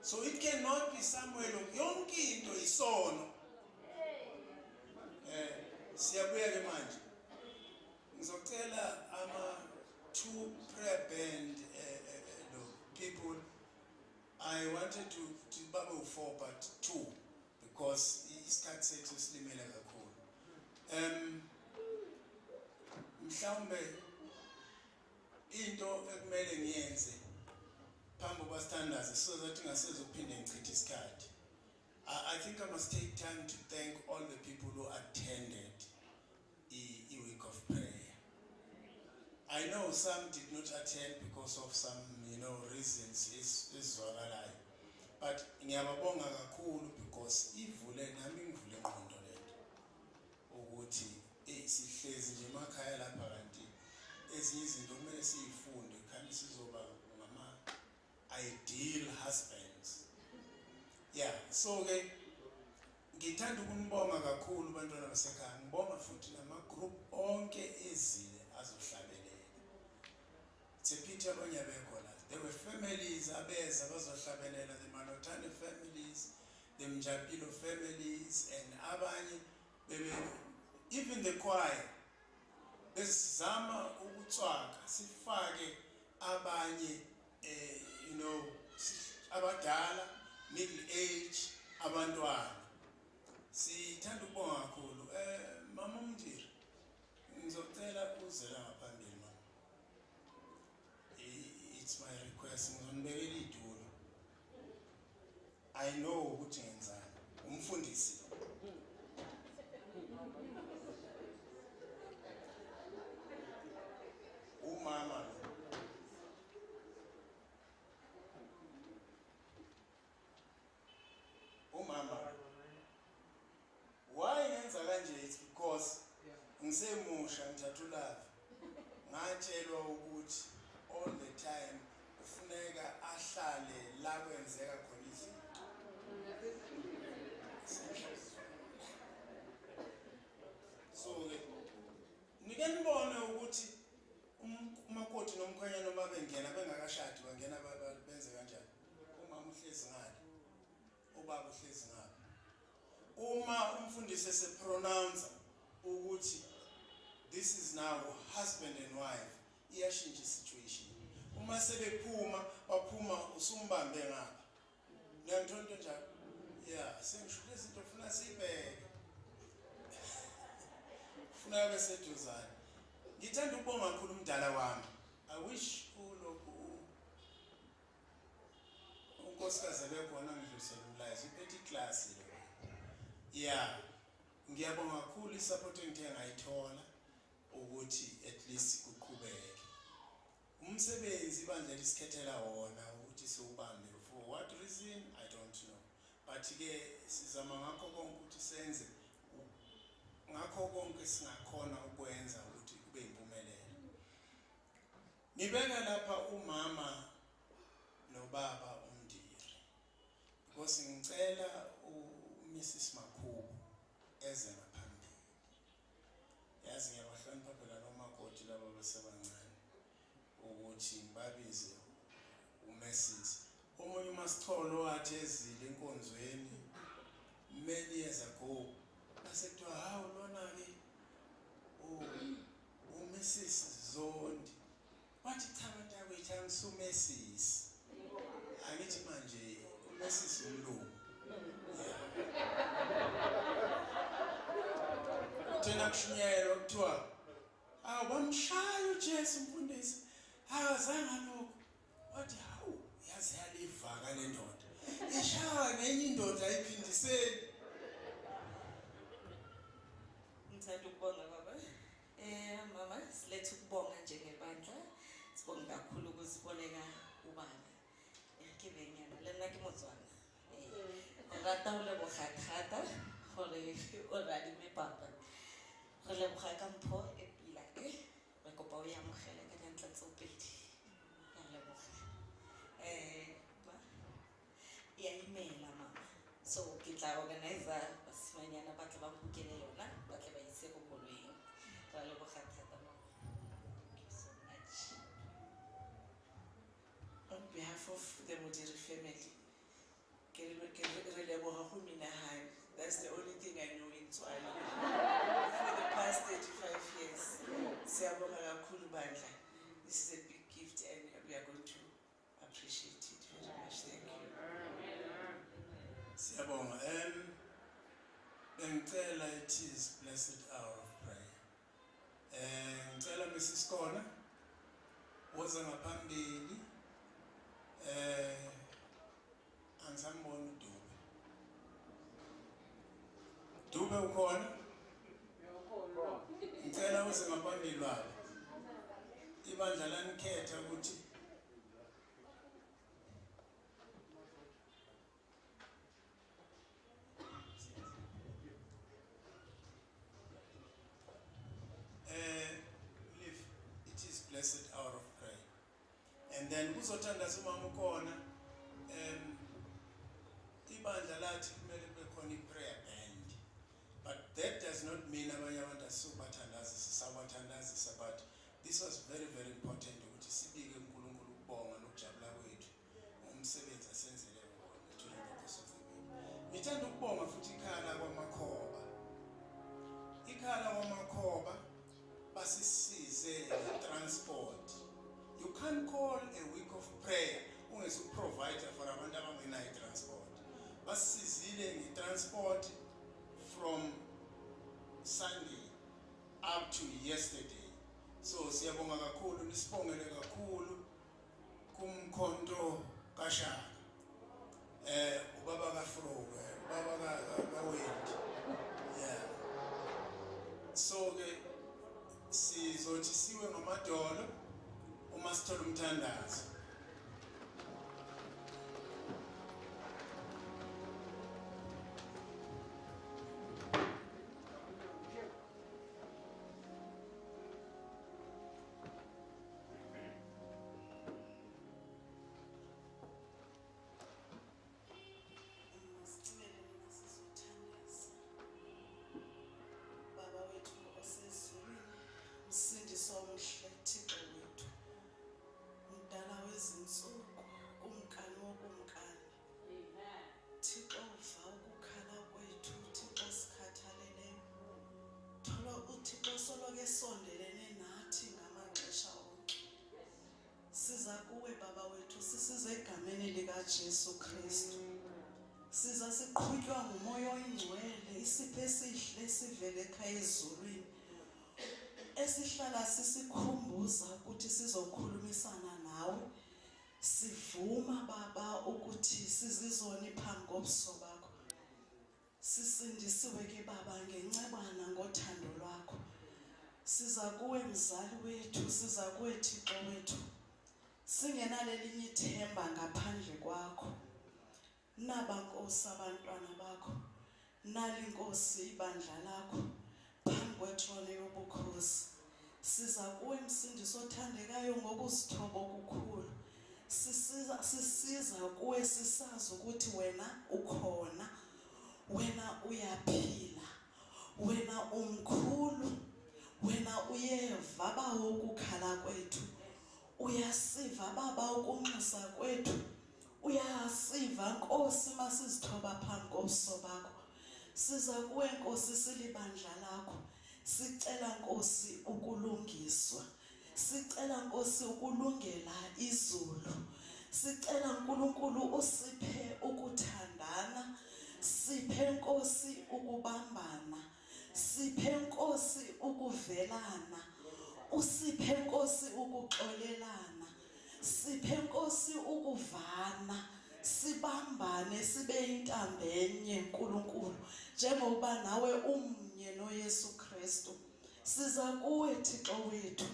So it cannot be somewhere yonke into isono. Siyabuya ke manje. Ngizocela two prayer band people. I wanted to bubble 4 but 2 because isikhathi sethu silimele kakhulu. mhlawumbe into ekumele ngiyenze phambi kwasithandaze so that ingasezophinde ngichithe isikhathi. I think I must take time to thank all the people who attended a week of prayer. I know some did not attend because of some, reasons ezizwakalayo. But ngiyababonga kakhulu because ivule nami ngivule ingqondo lento ukuthi sihlezi nje emakhaya lapha kanti ezinye izinto kumele sizifunde kanti sizoba ngama ideal husbands. Yeah, so ke ngithanda ukunibonga kakhulu bantwana basekhaya. Ngibonga futhi nama group onke ezile azohlabelela. It's a pity abanye abekho la. There were families abeza bazohlabelela, the Manotane families, the Mjapilo families, and abanye even the choir besizama ukutswaka sifake abanye abadala, middle age, abantwana. Sithanda ukubonga kakhulu. Mama Mtiri, ngizocela uzela ngaphambili mama. It's my request. Ngizonibekela itulo. I know ukuthi ngenzani. Umfundisi. Umama. Why ngenza kanje? It's because ngisemusha ngithatha ulava. Ngatshelwa ukuthi all the time kufuneka ahlale la kwenzeka khona izinto. So nike nibone ukuthi umakoti nomkhwenyana noma bengena bengakashadi bangena benze kanjani. Umama uhlezi ngale. Ubaba uhlezi ngale. Uma umfundisi esepronounce ukuthi this is now husband and wife, iyashintsha situation. Uma sebephuma baphuma usumbambe ngapha. Niyantona njalo? Yeah, sengisho izinto ufuna sibheke. Ufuna beseduzane. Ngithanda ukubonga kakhulu umdala wami. I wish ulokhu unkosikazi bekhona ngidlulisela umlayezo iphethe class lo. Yeah, ngiyabonga kakhulu isupport engithe ngayithola ukuthi at least kuqhubeke. Umsebenzi ibandla lisikhethela wona ukuthi siubambe for what reason I don't know. But ke sizama ngakho konke ukuthi senze ngakho konke singakhona ukwenza ukuthi kube impumelelo. Ngibeka lapha umama nobaba uMndiri because ngicela Mrs. Makhubu eze ngaphambili. Yazi ngiyabahlonipha phela nomakoti laba besebancane ukuthi babize uMrs. Omunye uMasitholo wathi ezile enkonzweni many years ago basethiwa hawu lona ke uMrs. Zondi wathi cha bantakwethu angisuMrs. Angithi manje uMrs. umlungu. Thina kushunyelwa kuthiwa bamshaya uJesu umfundisi. Azange lokho. Wathi hawu yazi yalivaka le ndoda. Ishaya ngenye indoda ayiphindiseni. Ngithanda ukubonga baba. Mama silethe ukubonga njengebandla. Sibonga kakhulu ukuziboneka ubaba. Ngiyakhebenyana lena ke mozwana. Rata o le bogathata gore o radi me papa. Re leboga ka mpho e pila re kopa o ya mogela ka dintla tse pedi. Ya leboga. Ya imela mama. So ke tla organizer basimanyana ba tla ba bukele yona ba tla ba ise go koloing. Re leboga thata mama. Thank you so much. On behalf of the Modiri family, that's the only thing I know in Tswana. For the past 35 years, this is a big gift and we are going to appreciate it very much. Thank you. Siyabonga. Bengicela it is blessed hour of prayer. ngicela Mrs. Kona woza ngaphambili angisambona Dube ukhona ngicela uze ngaphambili baba ibandla lanikhetha ukuthi it is blessed hour of prayer. And then kuzothandaza umama ukhona ibandla lathi kumele kube khona i-prayer band. But that does not mean abanye abantu asibathandazisa sabathandazisa, but this was very very important ukuthi sibike uNkulunkulu ukubonga nokujabula kwethu umsebenzi asenzele wona during the course of the week. Ngithanda ukubonga futhi ikhala kwamakhoba. Ikhala kwamakhoba basisize transport. You can't call a week of prayer ungesu provider for abantu abangenayo transport. Basisizile nge-transport from Sunday up to yesterday. So siyabonga kakhulu, nisibongele kakhulu kumkhonto kaShaka. Ubaba kaFro, ubaba kaWendi. Yeah. So ke sizothi siwe ngamadolo uma sithola umthandazo. Sondelene nathi ngamaxesha onke. Siza kuwe baba wethu sisize egameni lika Jesu Kristu. Siza siqhutshwa ngumoya oyingcwele isipho esihle sivele ekhaya ezulwini. Esihlala sisikhumbuza ukuthi sizokhulumisana nawe. Sivuma baba ukuthi sizizoni phambi kobuso bakho. Sisindisiwe ke baba ngencebana ngothando lwakho. Siza kuwe mzali wethu, siza kuwe Thixo wethu. Singenalelinye ithemba ngaphandle kwakho. Naba Nkosi abantwana bakho. Nali Nkosi ibandla lakho. Phambi kwethrone yobukhosi. Siza kuwe msindisi othandekayo ngokuzithoba okukhulu. Sisiza kuwe sisazi ukuthi wena ukhona. Wena uyaphila. Wena umkhulu. Wena uyeva bawo ukukhala kwethu. Uyasiva baba ukunxusa kwethu. Uyasiva Nkosi masizithoba phambi kobuso bakho. Siza kuwe Nkosi silibandla lakho. Sicela Nkosi ukulungiswa. Sicela Nkosi ukulungela izulu. Sicela uNkulunkulu usiphe ukuthandana. Siphe Nkosi ukubambana. Siphe Nkosi ukuvelana. Usiphe Nkosi ukuxolelana. Siphe Nkosi ukuvana. Sibambane sibe intambo enye uNkulunkulu njengoba nawe umnye noYesu Kristu. Siza kuwe Thixo wethu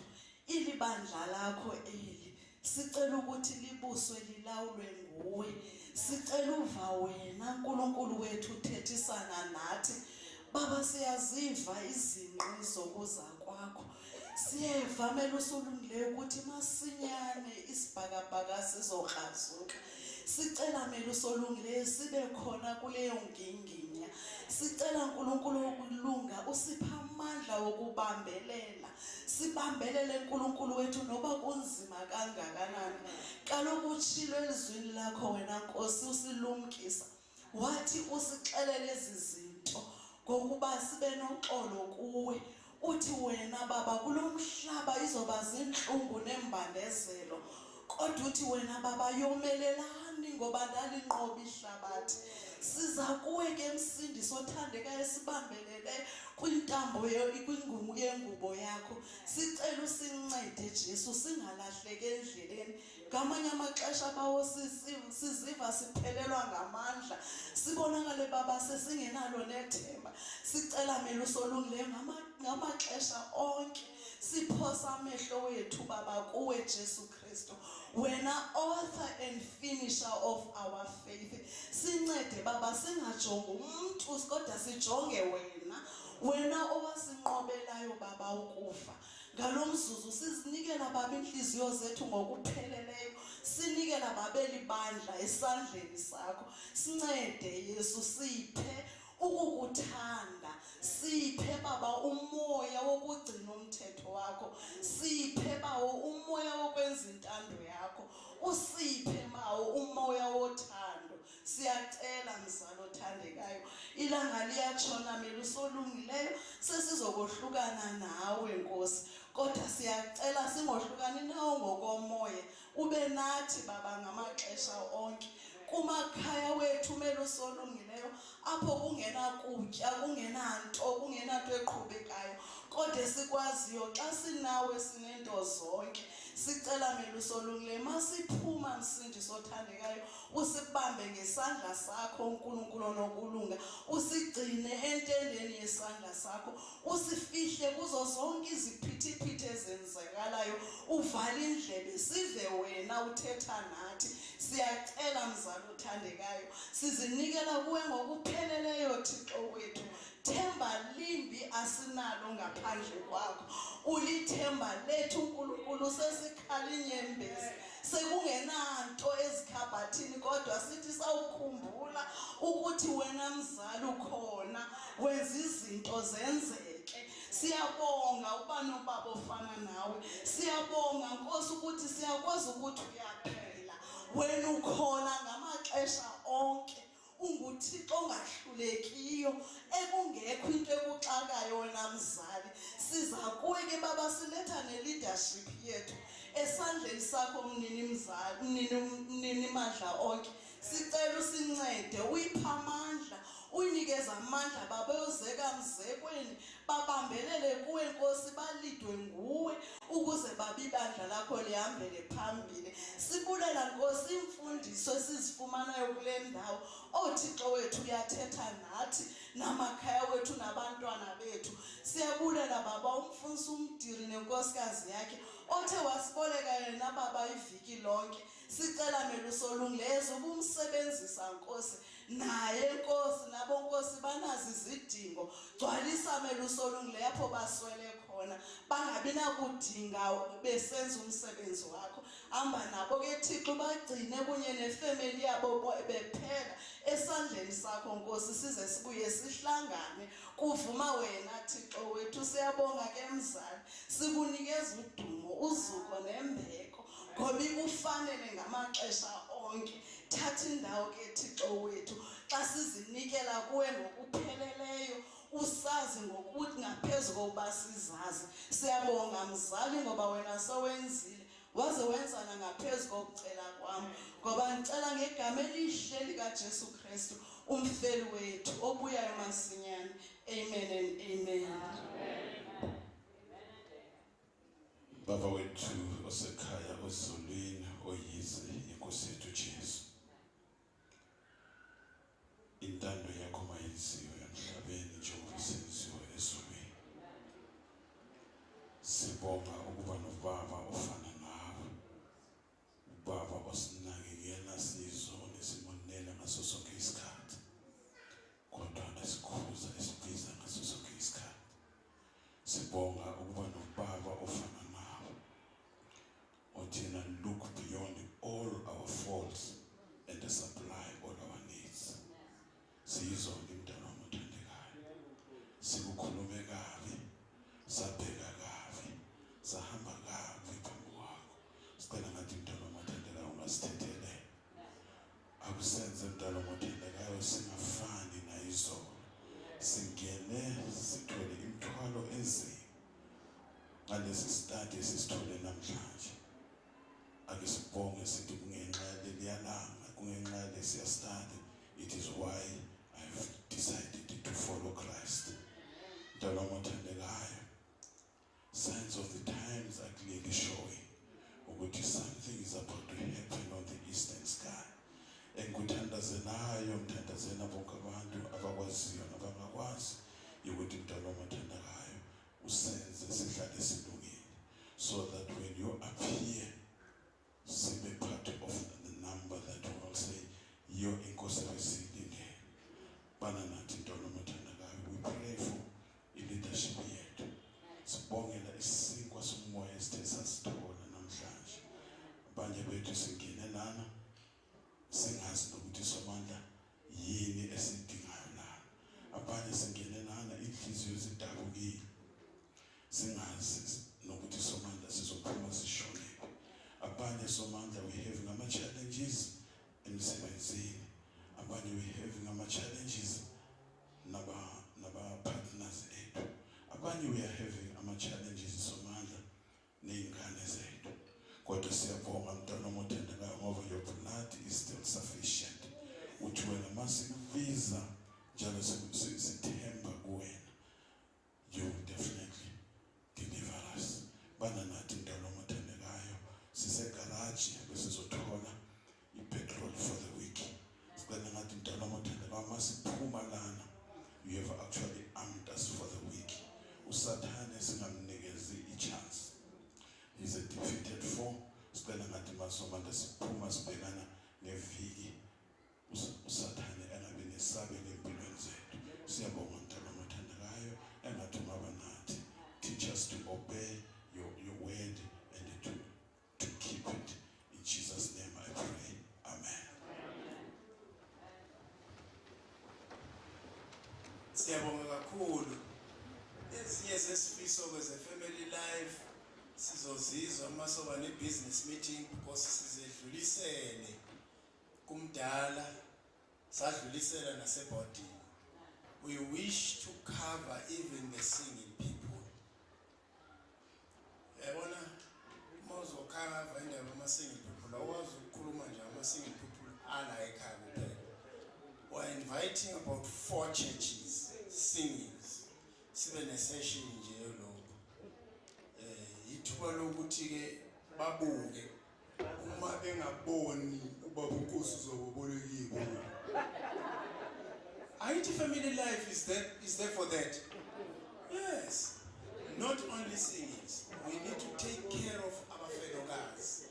ilibandla lakho eli. Sicela ukuthi libuswe lilawulwe nguwe. Sicela uva wena uNkulunkulu wethu uthethisana nathi. Baba siyaziva izinqi zokuza kwakho. Siyeva melusulungileyo ukuthi masinyane isibhakabhaka sizokrazuka. Sicela melusolungileyo sibe khona kuleyo nginginya. Sicela uNkulunkulu ukulunga usipha amandla okubambelela. Sibambelele uNkulunkulu wethu noba kunzima kangakanani. Kaloku utshilo elizwini lakho wena Nkosi usilumkisa. Wathi usixelele lezi zinto ngokuba sibe noxolo kuwe. Uthi wena baba kulomhlaba izoba zinhlungu nembandezelo. Kodwa uthi wena baba yomelelani ngoba ndalinqoba ihlabathi. siza kuwe ke msindisi othandekayo sibambelele kwintambo kwingubo yengubo yakho sicela usincede Jesu singalahleki endleleni ngamanye amaxesha bawo siziva siphelelwa ngamandla sibonakale baba sesingenalo nethemba sicela meluso olungileyo ngamaxesha onke siphosa amehlo wethu baba kuwe Jesu Kristu wena author and finisher of our faith sincede baba singajongi umuntu kodwa sijonge wena owasinqobelayo baba ukufa ngalomzuzu sizinikela baba inhliziyo zethu ngokupheleleyo sinikela babeli bandla esandleni sakho sincede Yesu siphe ukukuthanda siphe baba umoya wokugcina umthetho wakho siphe bawo umoya wokwenza intando yakho usiphe mawo umoya wothando siyacela mzalo othandekayo ilanga liyatshona meluso olungileyo sesizokohlukana nawe Nkosi kodwa siyacela singohlukani nawe ngokomoya ube nathi baba ngamaxesha onke kumakhaya wethu meluso olungileyo apho kungena kutya kungenanto kungenato eqhubekayo kodwa sikwaziyo xa sinawe sinento zonke sicela meluso olungileyo masiphuma msindisi othandekayo usibambe ngesandla sakho uNkulunkulu onokulunga usigcine entendeni yesandla sakho usifihle kuzo zonke iziphithiphithi ezenzekalayo uvale indlebe sive wena uthetha nathi siyacela mzalo othandekayo sizinikela kuwe ngokupheleleyo Thixo wethu themba limbi asinalo ngaphandle kwakho ulithemba lethu uNkulunkulu sesikhala inyembezi sekungenanto ezikhabhathini kodwa sithi sawukhumbula ukuthi wena mzali ukhona wenza izinto zenzeke siyabonga uba nobaba ofana nawe siyabonga Nkosi ukuthi siyakwazi ukuthi uyaphela wena ukhona ngamaxesha onke unguThixo ongahlulekiyo ekungekho into ekuxakayo wena mzali siza kuwe ke baba siletha ne-leadership yethu esandleni sakho mnini mandla onke sicela usincede uyipha amandla uyinikeza amandla baba yozeka mzekweni babambelele kuwe Nkosi balidwe nguwe ukuze babibandla lakho lihambele phambili sibulela Nkosi imfundiso esizifumanayo kule ndawo oThixo wethu uyathetha nathi namakhaya wethu nabantwana bethu siyabulela baba umfundisi umdiri nenkosikazi yakhe othe wasiboleka yena baba iviki lonke sicela meluso olungileyo ubumsebenzisa Nkosi naye Nkosi nabo Nkosi banazi izidingo gcwalisa meluso olungileyo apho baswele khona bangabi nakudinga besenza umsebenzi wakho hamba nabo ke Thixo bagcine kunye nefamily yabo bephela esandleni sakho Nkosi size sibuye sihlangane kuvuma wena Thixo wethu siyabonga ke mzali sikunikeza udumo uzuko nembeko ngoba ikufanele ngamaxesha onke thatha indawo ke Thixo wethu xa sizinikela kuwe ngokupheleleyo usazi ngokuthi ngaphezulu kokuba sizazi siyabonga mzali ngoba wena sowenzile waze wenzana ngaphezulu kokucela kwami ngoba ngicela ngegama elihle lika Jesu Kristu umfeli wethu obuyayo masinyane amen and amen Baba wethu osekhaya ozulwini oyize inkosi yethu Jesu intando yakho mayenziwe emhlabeni njengoba isenziwe ezulwini sibonga ukuba nobaba ofana nawe ubaba osinakekela sizona simonela ngaso sonke isikhathi kodwa esikhuza esibiza ngaso sonke isikhathi sibonga ukuba nobaba ofana nawe othina look beyond all our faults and supply all our needs sizona imntwana omthandekayo sikukhulume kabi sabheka kabi sahamba kabi phambi kwakho sicela ngathi imntwana omthandekayo ungasithethele akusenze imntwana omthandekayo singafani nayizolo singene sithole imthwalo enzima ngalesi stadi esisithole namhlanje akisibonge sithi kungenxa leliyalanga kungenxa lesiya study it is why ngimthandazenayo ngithandazena bonke abantu abakwaziyo nabangakwazi ukuthi mntwana omathandekayo usenze sihlale silungile so that when you appear sibe part of the number that will say yo inkosi yabesilile bana nathi mntwana omathandekayo. We pray for i-leadership yethu, sibongela isinkwa somoya esithe sasithola namhlanje. Abanye bethu singene nana singazi nokuthi somandla yini esidingayo la, abanye singene nana inhliziyo zidabukile singazi nokuthi somandla sizophuma sishonele. Abanye somandla we having ama-challenges emsebenzini, abanye we having ama-challenges naba-partners ethu, abanye we are having ama-challenges somandla ney'ngane zethu. Kodwa siyabonga mntwana omothandekayo ngoba your blood is still sufficient. Uthi wena masikubiza njalo sithemba kuwena, you will definitely deliver us. Bana nathi mntwana omothandekayo sisegaraji besizothola i-petrol for the week. Sicela ngathi mntwana omothandekayo masiphuma lana, you have actually armed us for the week. Usathane singamnikezi i-chance. He's a defeated foe. Sicela ngathi masomanda siphuma sibhekana neviki usathane engabe nesabelo empilweni zethu. Siyabonga mntwana omothandekayo engathi ungaba nathi. Teach us to obey your word and to keep it. In Jesus' name I pray. Amen. Siyabonga kakhulu. Ezinye zesifiso kweze family life sizozizwa masoba ne-business meeting because sizedlulisele kumdala sadlulisela nasebhodini. We wish to cover even the singing people. Yabona mawuzokhava indaba ama-singing people awazi ukukhuluma nje ama-singing people ala ekhaya kuphela. We're inviting about 4 churches singings sibe ne-session nje lo ithuba lokuthi ke babuke uma bengaboni ubaba uNkosi uzobobolekile. IT family life is there for that. Yes, not only singings, we need to take care of our fellow guys.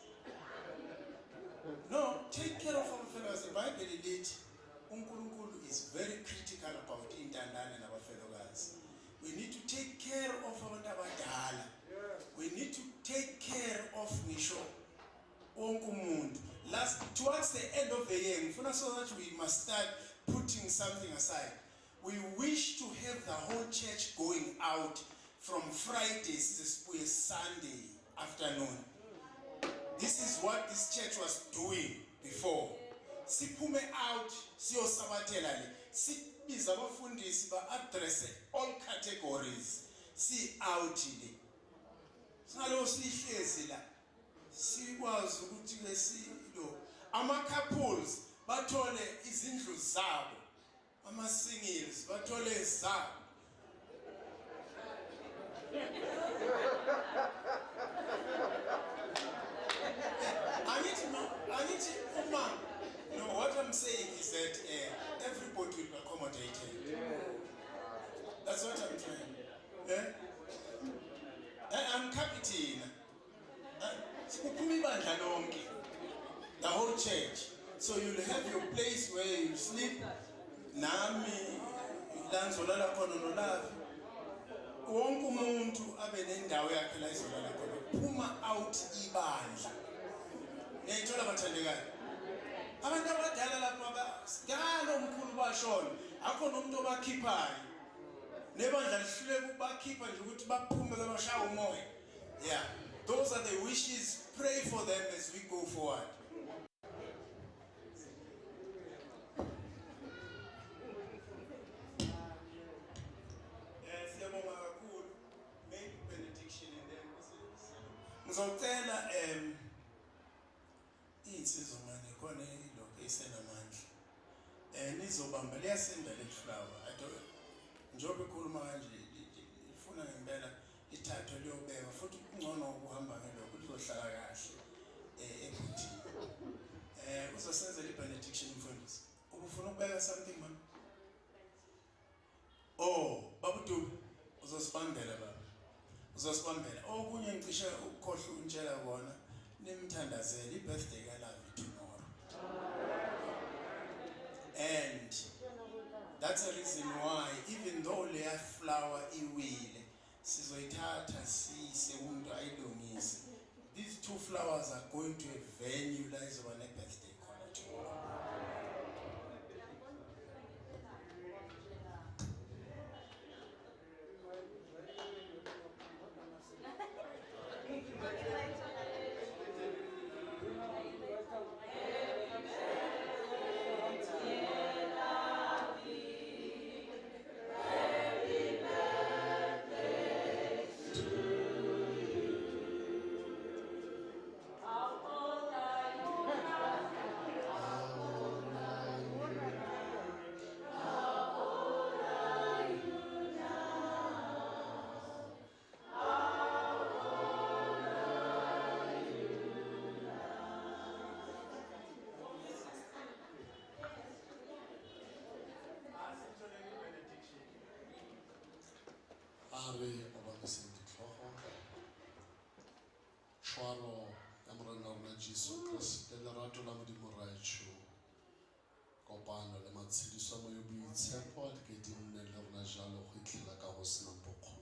No, take care of our fellow guys. The Bible lithi uNkulunkulu is very critical about intandane and our fellow guys. We need to take care of abantu abadala. We need to take care of ngisho wonke umuntu. Towards the end of the year, so that we must start putting something aside. We wish to have the whole church going out from Fridays to Sunday afternoon. This is what this church was doing before. Siphume out, siyo sabatela le. Sibiza abafundisi ba address all categories. Si out le. Singalo sihlezi la. Sikwazi ukuthi ke silo ama couples bathole izindlu zabo. Ama singles bathole zabo. No, what I'm saying is that everybody will be accommodated. That's what I'm trying. I'm captain. The whole church. So you'll have your place where you sleep. Nami, lanzolala kono nolavi. Wonke umuntu abe nendawo yakhe la izolala khona. Phuma out ibandla. Ngiyithola bathandekayo. Abantu abadala lapha ngalo omkhulu bashona. Akho nomuntu obakhiphayo. Nebandla lihluleka ukubakhipha nje ukuthi baphume bashaya umoya. Yeah. Those are the wishes. Pray for them as we go forward. Make benediction and then ngizocela insizwa manje khona ilokho esenamandla. Nizobamba liyasenda le flower. Njobe ikhuluma kanje ifuna ngempela ithatho liyobeka futhi kungcono ukuhamba ngelokho lizohlala kahle ebudini. Uzosenzela ibenediction mfundisi. ukubeka something man? Oh, babudu uzosibambela baba. Uzosibambela. Okunye ngicishe ukukhohle untshela kona nimthandazele ibirthday kaLavi tomorrow. And that's the reason why even though layer flower iwile sizoyithatha siyise umuntu ayilungise. These two flowers are going to a venue la izoba ne birthday khona tomorrow. Are obamiseng ditlhogo tshwaro ya morena rona Jesu Kriste lerato la Modimo raetsho kopano le matshediso a mo yo boitshepo di ke di nne le rona jalo go itlhela ka go sena bokgoni.